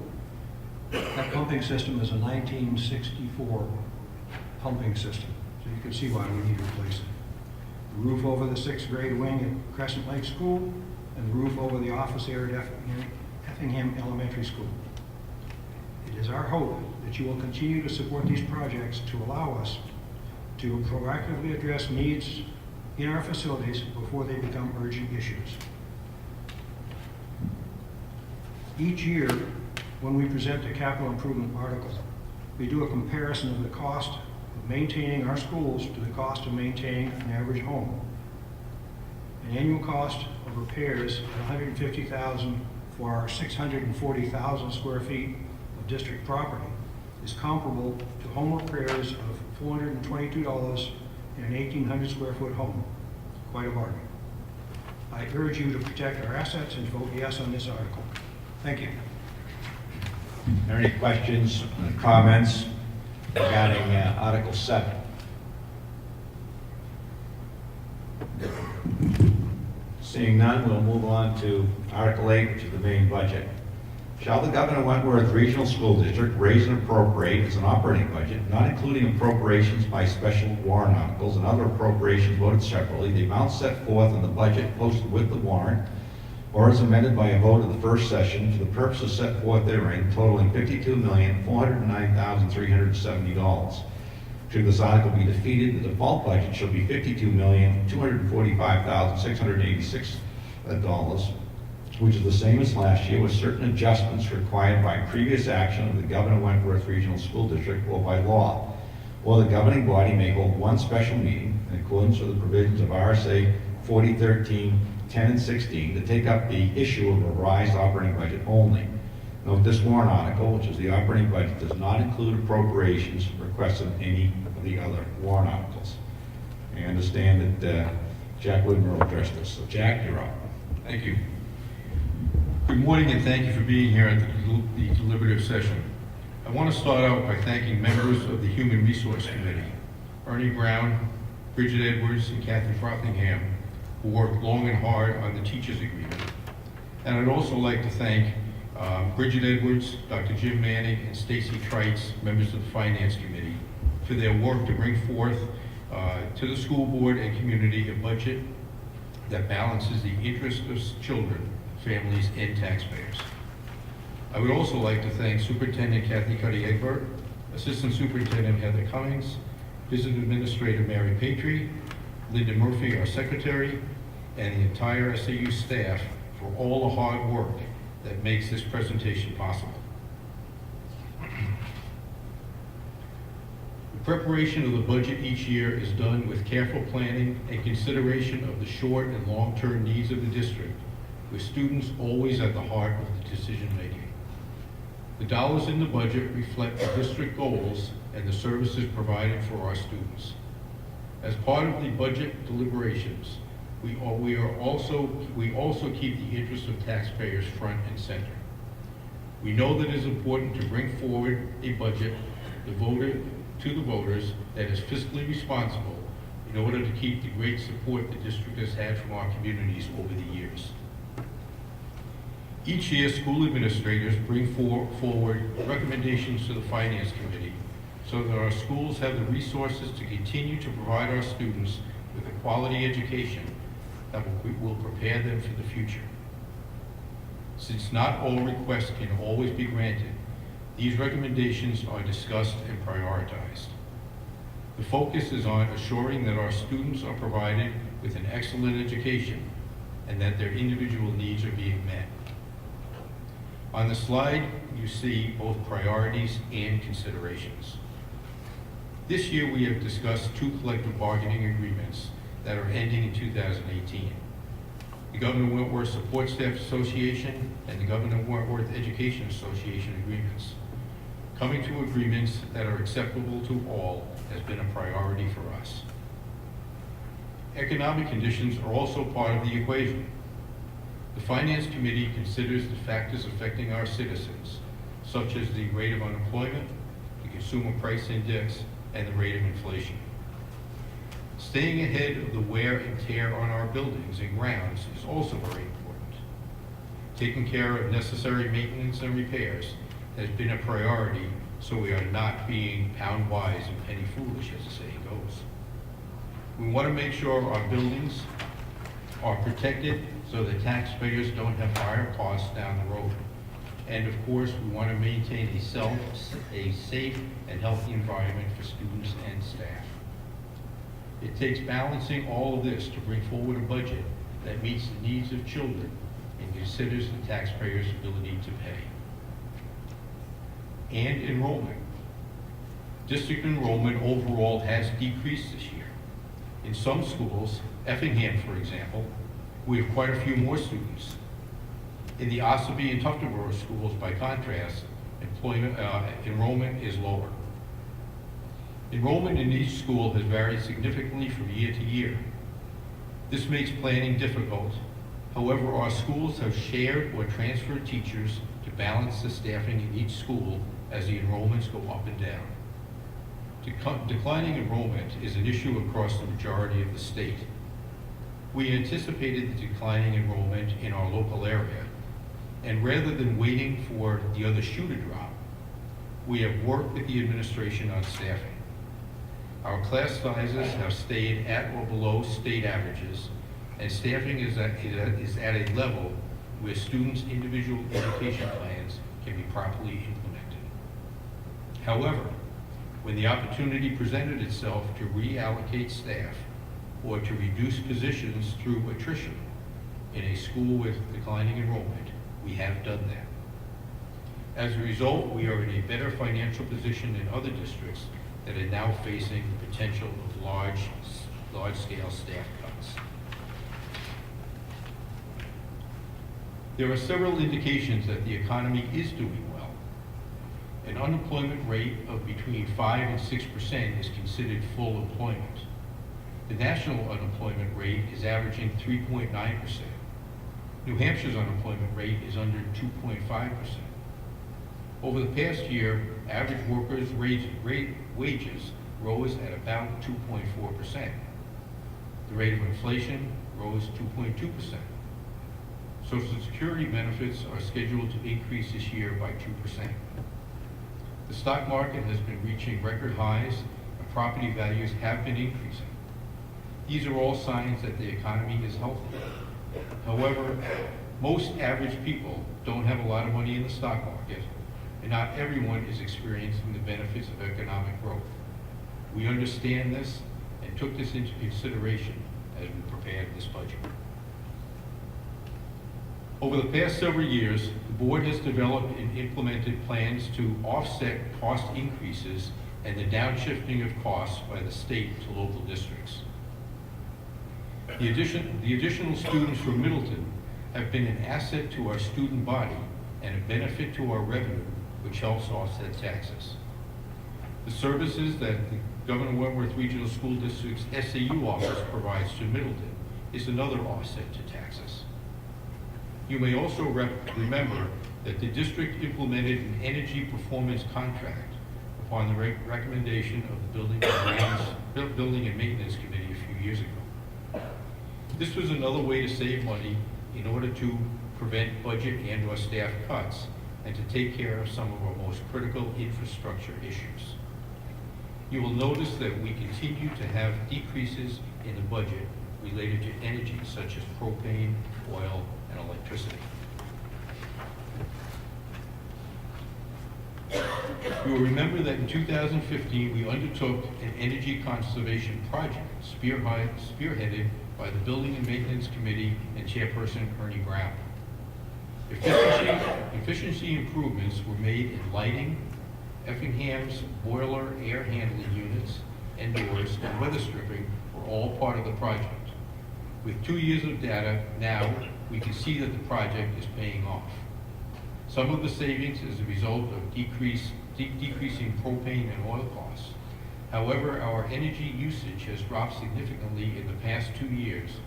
That pumping system is a 1964 pumping system, so you can see why we need to replace it. The roof over the 6th grade wing at Crescent Lake School, and the roof over the office area at Effingham Elementary School. It is our hope that you will continue to support these projects to allow us to proactively address needs in our facilities before they become urgent issues. Each year, when we present a capital improvement article, we do a comparison of the cost of maintaining our schools to the cost of maintaining an average home. An annual cost of repairs at $150,000 for our 640,000 square feet of district property is comparable to home repairs of $422 in an 1,800 square foot home. Quite a bargain. I urge you to protect our assets and vote yes on this article. Thank you. Are there any questions or comments regarding Article 7? Seeing none, we'll move on to Article 8, which is the main budget. Shall the Governor Wentworth Regional School District raise and appropriate as an operating budget, not including appropriations by special warrant articles and other appropriations voted separately, the amount set forth in the budget posted with the warrant, or as amended by a vote of the first session for the purposes set forth therein, totaling $52,409,370. Should this article be defeated, the default budget shall be $52,245,686, which is the same as last year, with certain adjustments required by previous action of the Governor Wentworth Regional School District or by law. Or the governing body may hold one special meeting in accordance with the provisions of RSA 4013, 10, and 16 to take up the issue of a revised operating budget only. Note this warrant article, which is the operating budget, does not include appropriations requested in any of the other warrant articles. I understand that Jack Whitmer will address this. So Jack, you're up. Thank you. Good morning, and thank you for being here at the deliberative session. I want to start out by thanking members of the Human Resource Committee, Ernie Brown, Bridget Edwards and Kathy Frothingham, who worked long and hard on the teachers' agreement. And I'd also like to thank Bridget Edwards, Dr. Jim Manning, and Stacy Trites, members of the Finance Committee, for their work to bring forth to the school board and community a budget that balances the interests of children, families, and taxpayers. I would also like to thank Superintendent Kathy Cuddy-Egbert, Assistant Superintendent Heather Cummings, Visitor Administrator Mary Patry, Linda Murphy, our secretary, and the entire SAU staff for all the hard work that makes this presentation possible. The preparation of the budget each year is done with careful planning and consideration of the short and long-term needs of the district, with students always at the heart of the decision-making. The dollars in the budget reflect the district goals and the services provided for our students. As part of the budget deliberations, we also keep the interests of taxpayers front and center. We know that it is important to bring forward a budget to the voters that is fiscally responsible in order to keep the great support the district has had from our communities over the years. Each year, school administrators bring forward recommendations to the Finance Committee so that our schools have the resources to continue to provide our students with a quality education that will prepare them for the future. Since not all requests can always be granted, these recommendations are discussed and prioritized. The focus is on assuring that our students are provided with an excellent education and that their individual needs are being met. On the slide, you see both priorities and considerations. This year, we have discussed 2 collective bargaining agreements that are ending in 2018. The Governor Wentworth Support Staff Association and the Governor Wentworth Education Association agreements. Coming to agreements that are acceptable to all has been a priority for us. Economic conditions are also part of the equation. The Finance Committee considers the factors affecting our citizens, such as the rate of unemployment, the Consumer Price Index, and the rate of inflation. Staying ahead of the wear and tear on our buildings and grounds is also very important. Taking care of necessary maintenance and repairs has been a priority, so we are not being pound wise and penny foolish, as the saying goes. We want to make sure our buildings are protected so that taxpayers don't have higher costs down the road. And of course, we want to maintain a safe and healthy environment for students and staff. It takes balancing all of this to bring forward a budget that meets the needs of children and considers the taxpayers' ability to pay. And enrollment. District enrollment overall has decreased this year. In some schools, Effingham, for example, we have quite a few more students. In the Ossipee and Tuftonboro schools, by contrast, enrollment is lower. Enrollment in each school has varied significantly from year to year. This makes planning difficult. However, our schools have shared or transferred teachers to balance the staffing in each school as the enrollments go up and down. Declining enrollment is an issue across the majority of the state. We anticipated the declining enrollment in our local area, and rather than waiting for the other shoe to drop, we have worked with the administration on staffing. Our class sizes have stayed at or below state averages, and staffing is at a level where students' individual education plans can be properly implemented. However, when the opportunity presented itself to reallocate staff or to reduce positions through attrition in a school with declining enrollment, we have done that. As a result, we are in a better financial position than other districts that are now facing the potential of large-scale staff cuts. There are several indications that the economy is doing well. An unemployment rate of between 5 and 6% is considered full employment. The national unemployment rate is averaging 3.9%. New Hampshire's unemployment rate is under 2.5%. Over the past year, average workers' wages rose at about 2.4%, The rate of inflation rose 2.2%. Social Security benefits are scheduled to increase this year by 2%. The stock market has been reaching record highs and property values have been increasing. These are all signs that the economy is healthy. However, most average people don't have a lot of money in the stock market, and not everyone is experiencing the benefits of economic growth. We understand this and took this into consideration as we prepared this budget. Over the past several years, the board has developed and implemented plans to offset cost increases and the downshifting of costs by the state to local districts. The additional students from Middleton have been an asset to our student body and a benefit to our revenue, which helps offset taxes. The services that the Governor Wentworth Regional School District's SAU office provides to Middleton is another offset to taxes. You may also remember that the district implemented an energy performance contract upon the recommendation of the Building and Maintenance Committee a few years ago. This was another way to save money in order to prevent budget and/or staff cuts and to take care of some of our most critical infrastructure issues. You will notice that we continue to have decreases in the budget related to energy such as propane, oil, and electricity. You will remember that in 2015 we undertook an energy conservation project spearheaded by the Building and Maintenance Committee and Chairperson Ernie Brown. Efficiency improvements were made in lighting, Effingham's boiler air handling units, and doors, and weather stripping were all part of the project. With 2 years of data now, we can see that the project is paying off. Some of the savings is a result of decreasing propane and oil costs. However, our energy usage has dropped significantly in the past 2 years,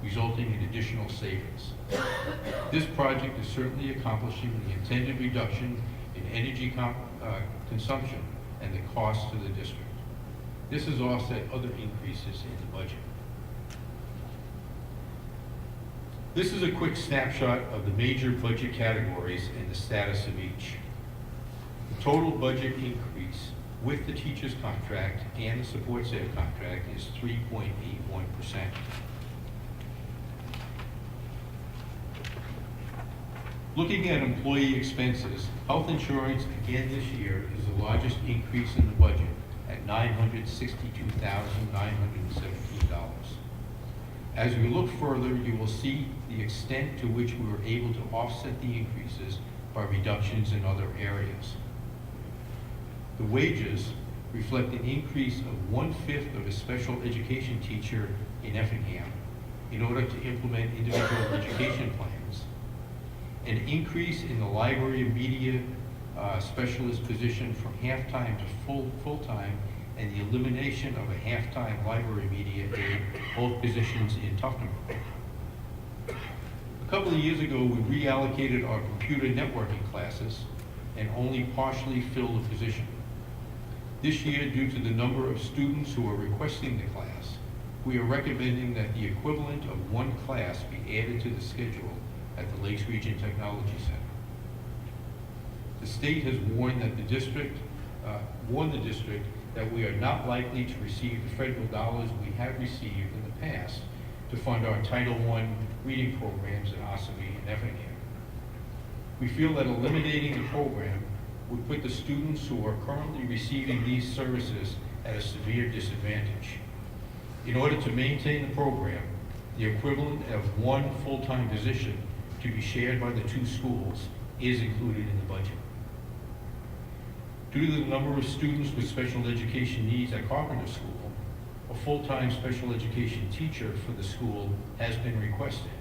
resulting in additional savings. This project is certainly accomplishing the intended reduction in energy consumption and the cost to the district. This has offset other increases in the budget. This is a quick snapshot of the major budget categories and the status of each. The total budget increase with the teacher's contract and the support staff contract is 3.81%. Looking at employee expenses, health insurance again this year is the largest increase in the budget at $962,917. As we look further, you will see the extent to which we were able to offset the increases by reductions in other areas. The wages reflect an increase of 1/5 of a special education teacher in Effingham in order to implement individual education plans, an increase in the library and media specialist position from half-time to full-time, and the elimination of a half-time library media aide, both positions in Tuftonboro. A couple of years ago, we reallocated our computer networking classes and only partially filled the position. This year, due to the number of students who are requesting the class, we are recommending that the equivalent of one class be added to the schedule at the Lakes Region Technology Center. The state has warned the district that we are not likely to receive the federal dollars we have received in the past to fund our Title I reading programs in Ossipee and Effingham. We feel that eliminating the program would put the students who are currently receiving these services at a severe disadvantage. In order to maintain the program, the equivalent of one full-time position to be shared by the two schools is included in the budget. Due to the number of students with special education needs at Carpenter School, a full-time special education teacher for the school has been requested.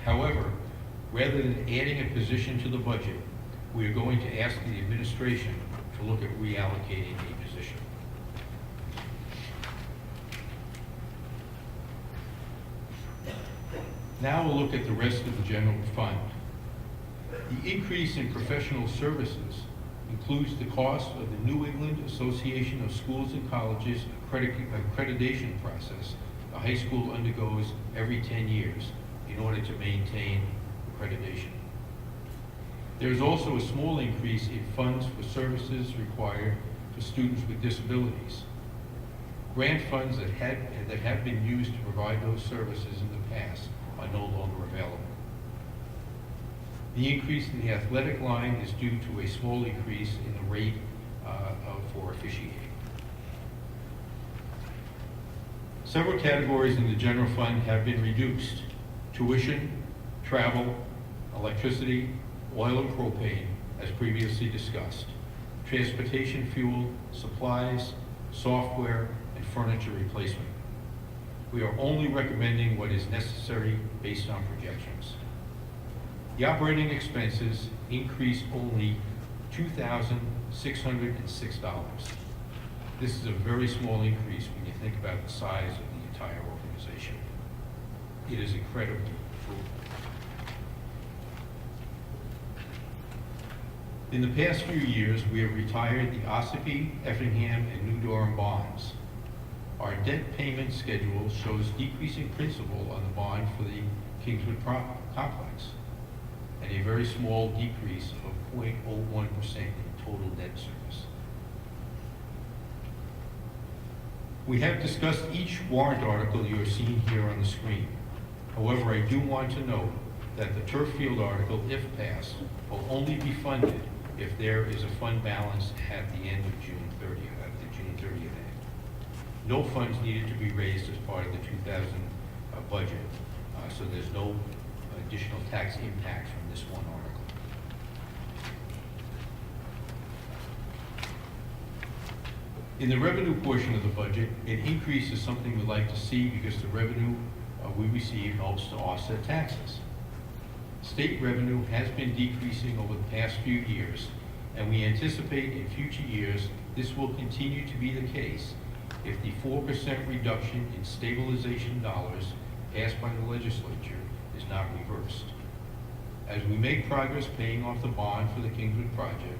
However, rather than adding a position to the budget, we are going to ask the administration to look at reallocating a position. Now we'll look at the rest of the general fund. The increase in professional services includes the cost of the New England Association of Schools and Colleges accreditation process, the high school undergoes every 10 years in order to maintain accreditation. There is also a small increase in funds for services required for students with disabilities. Grant funds that have been used to provide those services in the past are no longer available. The increase in the athletic line is due to a small increase in the rate for officiating. Several categories in the general fund have been reduced. Tuition, travel, electricity, oil and propane, as previously discussed, transportation fuel, supplies, software, and furniture replacement. We are only recommending what is necessary based on projections. The operating expenses increased only $2,606. This is a very small increase when you think about the size of the entire organization. It is incredibly fruitful. In the past few years, we have retired the Ossipee, Effingham, and New Durham bonds. Our debt payment schedule shows decreasing principal on the bond for the Kingswood complex, and a very small decrease of 0.01% in total debt service. We have discussed each warrant article you are seeing here on the screen. However, I do want to note that the turf field article, if passed, will only be funded if there is a fund balance at the end of June 30th, at the June 30th end. No funds needed to be raised as part of the 2000 budget, so there's no additional tax impact from this one article. In the revenue portion of the budget, an increase is something we'd like to see because the revenue we receive helps to offset taxes. State revenue has been decreasing over the past few years, and we anticipate in future years this will continue to be the case if the 4% reduction in stabilization dollars passed by the legislature is not reversed. As we make progress paying off the bond for the Kingswood project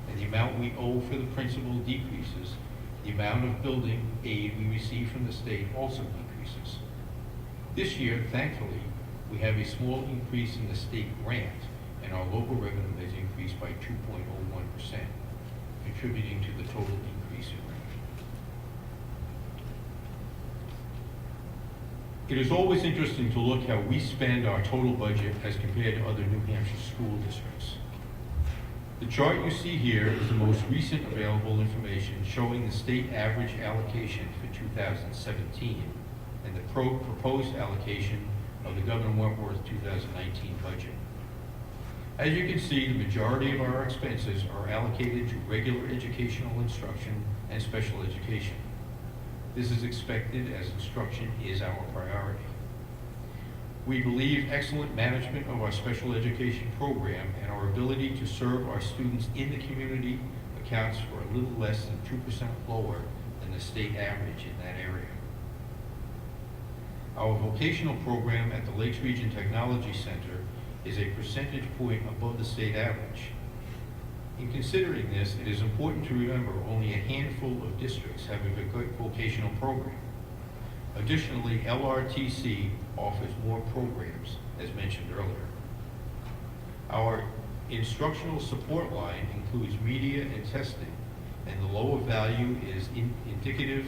and the amount we owe for the principal decreases, the amount of building aid we receive from the state also decreases. This year, thankfully, we have a small increase in the state grant, and our local revenue has increased by 2.01%, contributing to the total increase in revenue. It is always interesting to look how we spend our total budget as compared to other New Hampshire school districts. The chart you see here is the most recent available information showing the state average allocation for 2017 and the proposed allocation of the Governor Wentworth 2019 budget. As you can see, the majority of our expenses are allocated to regular educational instruction and special education. This is expected as instruction is our priority. We believe excellent management of our special education program and our ability to serve our students in the community accounts for a little less than 2% lower than the state average in that area. Our vocational program at the Lakes Region Technology Center is a percentage point above the state average. In considering this, it is important to remember only a handful of districts have a vocational program. Additionally, LRTC offers more programs, as mentioned earlier. Our instructional support line includes media and testing, and the lower value is indicative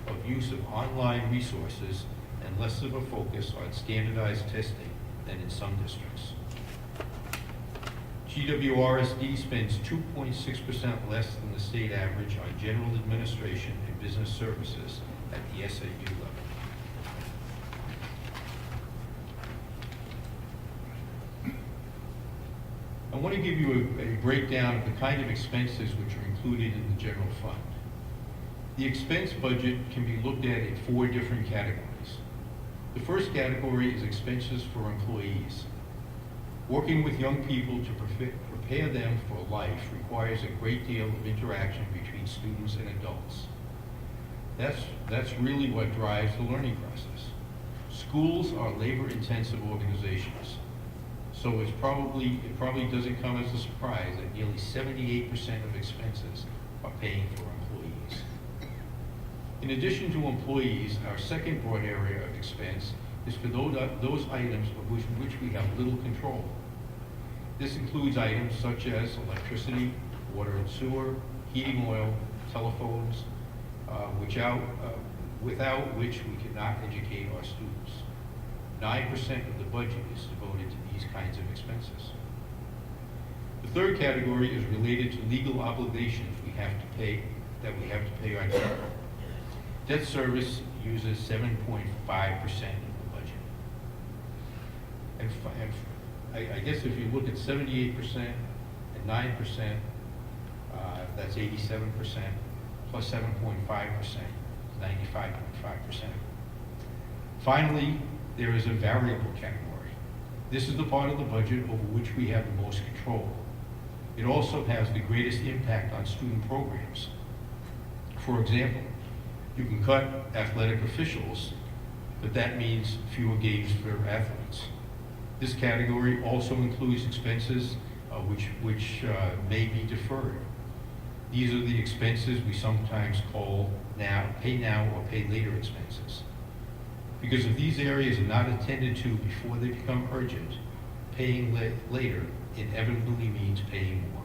of use of online resources and less of a focus on standardized testing than in some districts. GWRSD spends 2.6% less than the state average on general administration and business services at the SAU level. I want to give you a breakdown of the kind of expenses which are included in the general fund. The expense budget can be looked at in 4 different categories. The first category is expenses for employees. Working with young people to prepare them for life requires a great deal of interaction between students and adults. That's really what drives the learning process. Schools are labor-intensive organizations, so it probably doesn't come as a surprise that nearly 78% of expenses are paying for employees. In addition to employees, our second broad area of expense is for those items of which we have little control. This includes items such as electricity, water and sewer, heating oil, telephones, without which we cannot educate our students. 9% of the budget is devoted to these kinds of expenses. The third category is related to legal obligations we have to pay our debt. Debt service uses 7.5% of the budget. And I guess if you look at 78% and 9%, that's 87%, plus 7.5%, 95.5%. Finally, there is a variable category. This is the part of the budget over which we have the most control. It also has the greatest impact on student programs. For example, you can cut athletic officials, but that means fewer games for athletes. This category also includes expenses which may be deferred. These are the expenses we sometimes call pay now or pay later expenses. Because if these areas are not attended to before they become urgent, paying later inevitably means paying more.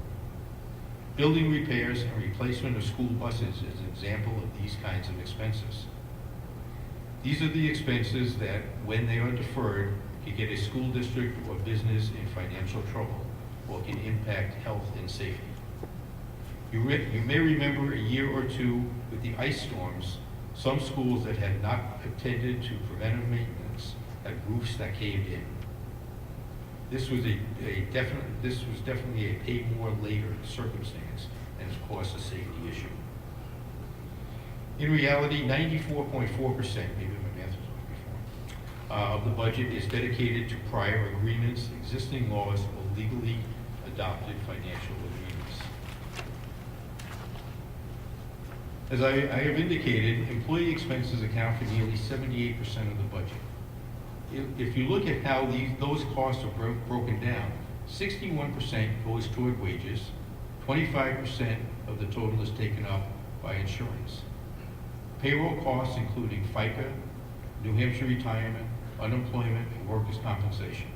Building repairs and replacement of school buses is an example of these kinds of expenses. These are the expenses that, when they are deferred, can get a school district or business in financial trouble or can impact health and safety. You may remember a year or two with the ice storms, some schools that had not attended to preventive maintenance had roofs that caved in. This was definitely a pay more later circumstance, and of course a safety issue. In reality, 94.4%, maybe my math was off before, of the budget is dedicated to prior agreements, existing laws, or legally adopted financial agreements. As I have indicated, employee expenses account for nearly 78% of the budget. If you look at how those costs are broken down, 61% goes toward wages, 25% of the total is taken up by insurance. Payroll costs including FICA, New Hampshire retirement, unemployment, and workers' compensation.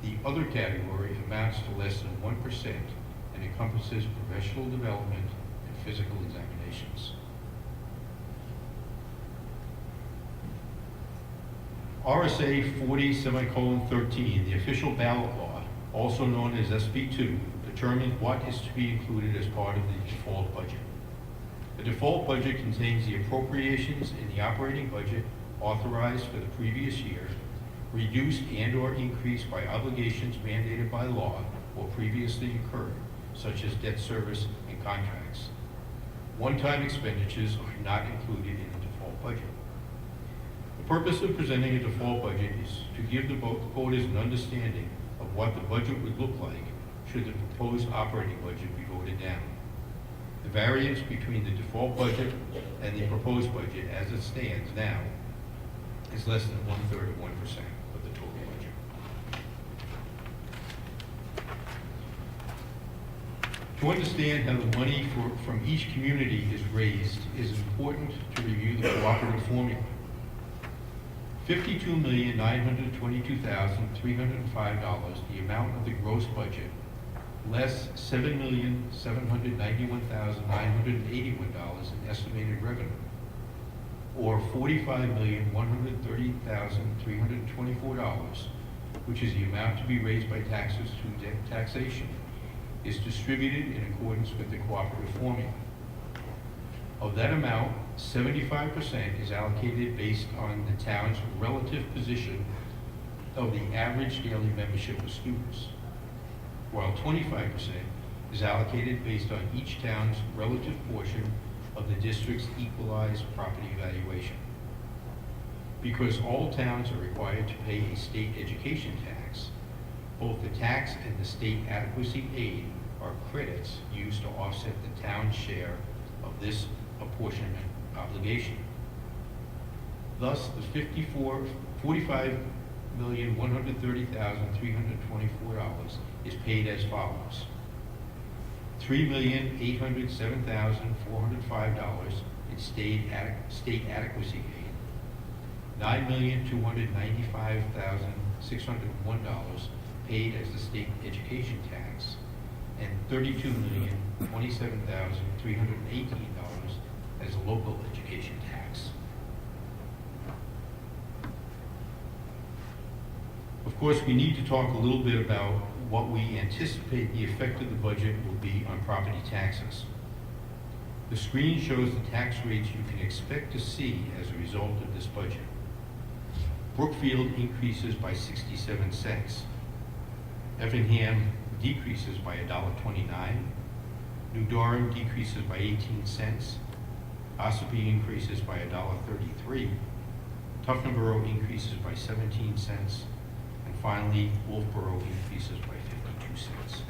The other category amounts to less than 1% and encompasses professional development and physical examinations. RSA 40:13, the official ballot law, also known as SB2, determines what is to be included as part of the default budget. The default budget contains the appropriations in the operating budget authorized for the previous year, reduced and/or increased by obligations mandated by law or previously incurred, such as debt service and contracts. One-time expenditures are not included in the default budget. The purpose of presenting a default budget is to give the voters an understanding of what the budget would look like should the proposed operating budget be voted down. The variance between the default budget and the proposed budget as it stands now is less than 1/3 of 1% of the total budget. To understand how the money from each community is raised, it is important to review the cooperative formula. $52,922,305, the amount of the gross budget, less $7,791,981 in estimated revenue, or $45,130,324, which is the amount to be raised by taxes through taxation, is distributed in accordance with the cooperative formula. Of that amount, 75% is allocated based on the town's relative position of the average daily membership of students, while 25% is allocated based on each town's relative portion of the district's equalized property valuation. Because all towns are required to pay a state education tax, both the tax and the state adequacy aid are credits used to offset the town's share of this apportionment obligation. Thus, the $45,130,324 is paid as follows. $3,807,405 in state adequacy aid, $9,295,601 paid as the state education tax, and $32,027,318 as a local education tax. Of course, we need to talk a little bit about what we anticipate the effect of the budget will be on property taxes. The screen shows the tax rates you can expect to see as a result of this budget. Brookfield increases by 67 cents. Effingham decreases by $1.29. New Durham decreases by 18 cents. Ossipee increases by $1.33. Tuftonboro increases by 17 cents. And finally, Wolfboro increases by 52 cents.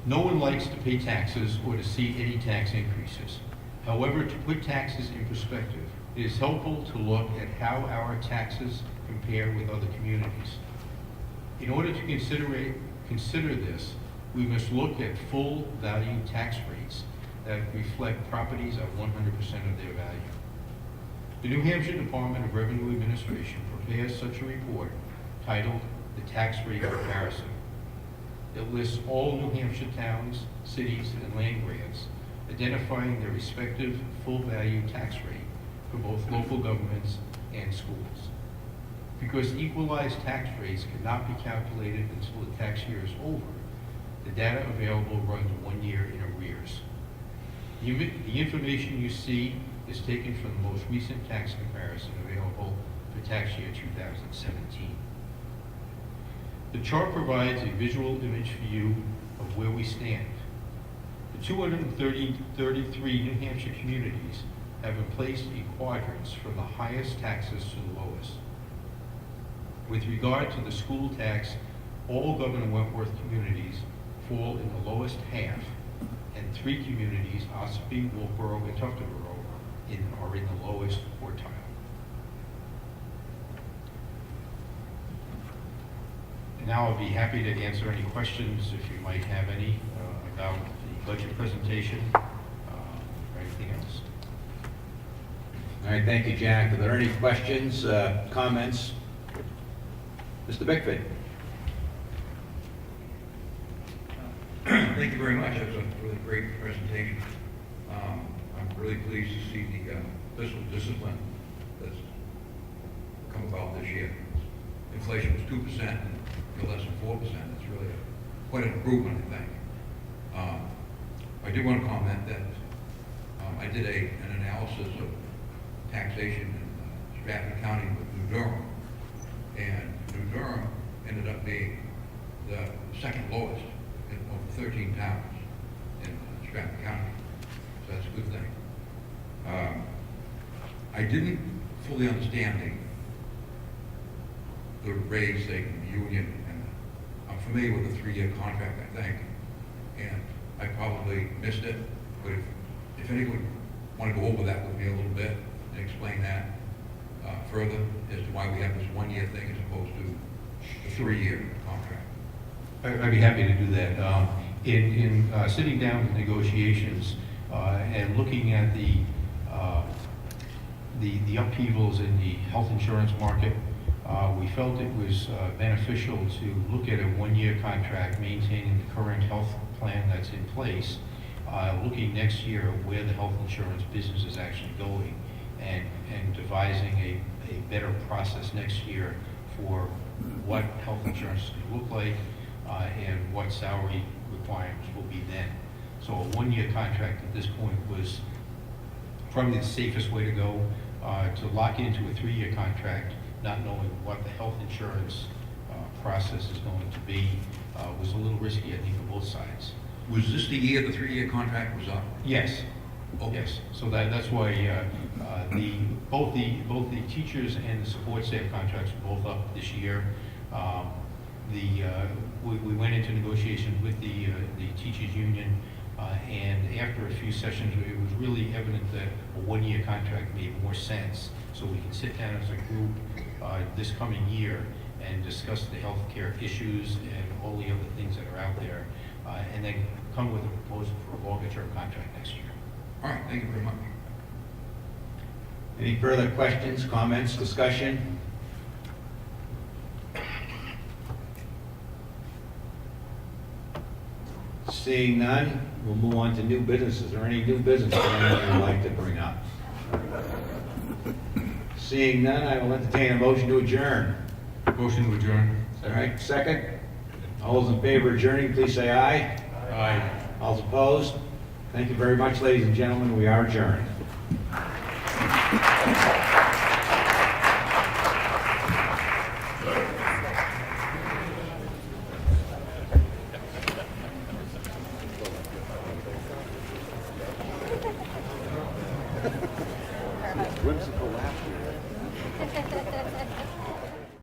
No one likes to pay taxes or to see any tax increases. However, to put taxes in perspective, it is helpful to look at how our taxes compare with other communities. In order to consider this, we must look at full value tax rates that reflect properties at 100% of their value. The New Hampshire Department of Revenue Administration prepares such a report titled The Tax Rate Comparison. It lists all New Hampshire towns, cities, and land grants, identifying their respective full value tax rate for both local governments and schools. Because equalized tax rates cannot be calculated until the tax year is over, the data available runs 1 year in arrears. The information you see is taken from the most recent tax comparison available for tax year 2017. The chart provides a visual image view of where we stand. The 233 New Hampshire communities have been placed in quadrants from the highest taxes to the lowest. With regard to the school tax, all Governor Wentworth communities fall in the lowest half, and 3 communities, Ossipee, Wolfboro, and Tuftonboro, are in the lowest quartile. And now I'll be happy to answer any questions if you might have any about the budget presentation or anything else. All right, thank you, Jack. Are there any questions, comments? Mr. Bickford. Thank you very much. That was a really great presentation. I'm really pleased to see the fiscal discipline that's come about this year. Inflation was 2% and less than 4%. That's really quite an improvement, I think. I do want to comment that I did an analysis of taxation in Stratford County with New Durham, and New Durham ended up being the second lowest of 13 towns in Stratford County. So that's a good thing. I didn't fully understand the raise thing in the union, and I'm familiar with the 3-year contract, I think, and I probably missed it, but if anyone want to go over that with me a little bit and explain that further as to why we have this 1-year thing as opposed to the 3-year contract. I'd be happy to do that. In sitting down with negotiations and looking at the upheavals in the health insurance market, we felt it was beneficial to look at a 1-year contract maintaining the current health plan that's in place, looking next year where the health insurance business is actually going, and devising a better process next year for what health insurance is going to look like and what salary requirements will be then. So a 1-year contract at this point was probably the safest way to go. To lock into a 3-year contract, not knowing what the health insurance process is going to be, was a little risky, I think, for both sides. Was this the year the 3-year contract was up? Yes. Okay. Yes. So that's why both the teachers and the support staff contracts were both up this year. We went into negotiations with the teachers union, and after a few sessions, it was really evident that a 1-year contract made more sense. So we can sit down as a group this coming year and discuss the healthcare issues and all the other things that are out there, and then come with a proposal for a longer-term contract next year. All right, thank you very much. Any further questions, comments, discussion? Seeing none, we'll move on to new business. Is there any new business that anyone would like to bring up? Seeing none, I will entertain a motion to adjourn. Motion to adjourn. All right, second. All those in favor of adjourning, please say aye. Aye. All those opposed? Thank you very much, ladies and gentlemen. We are adjourned.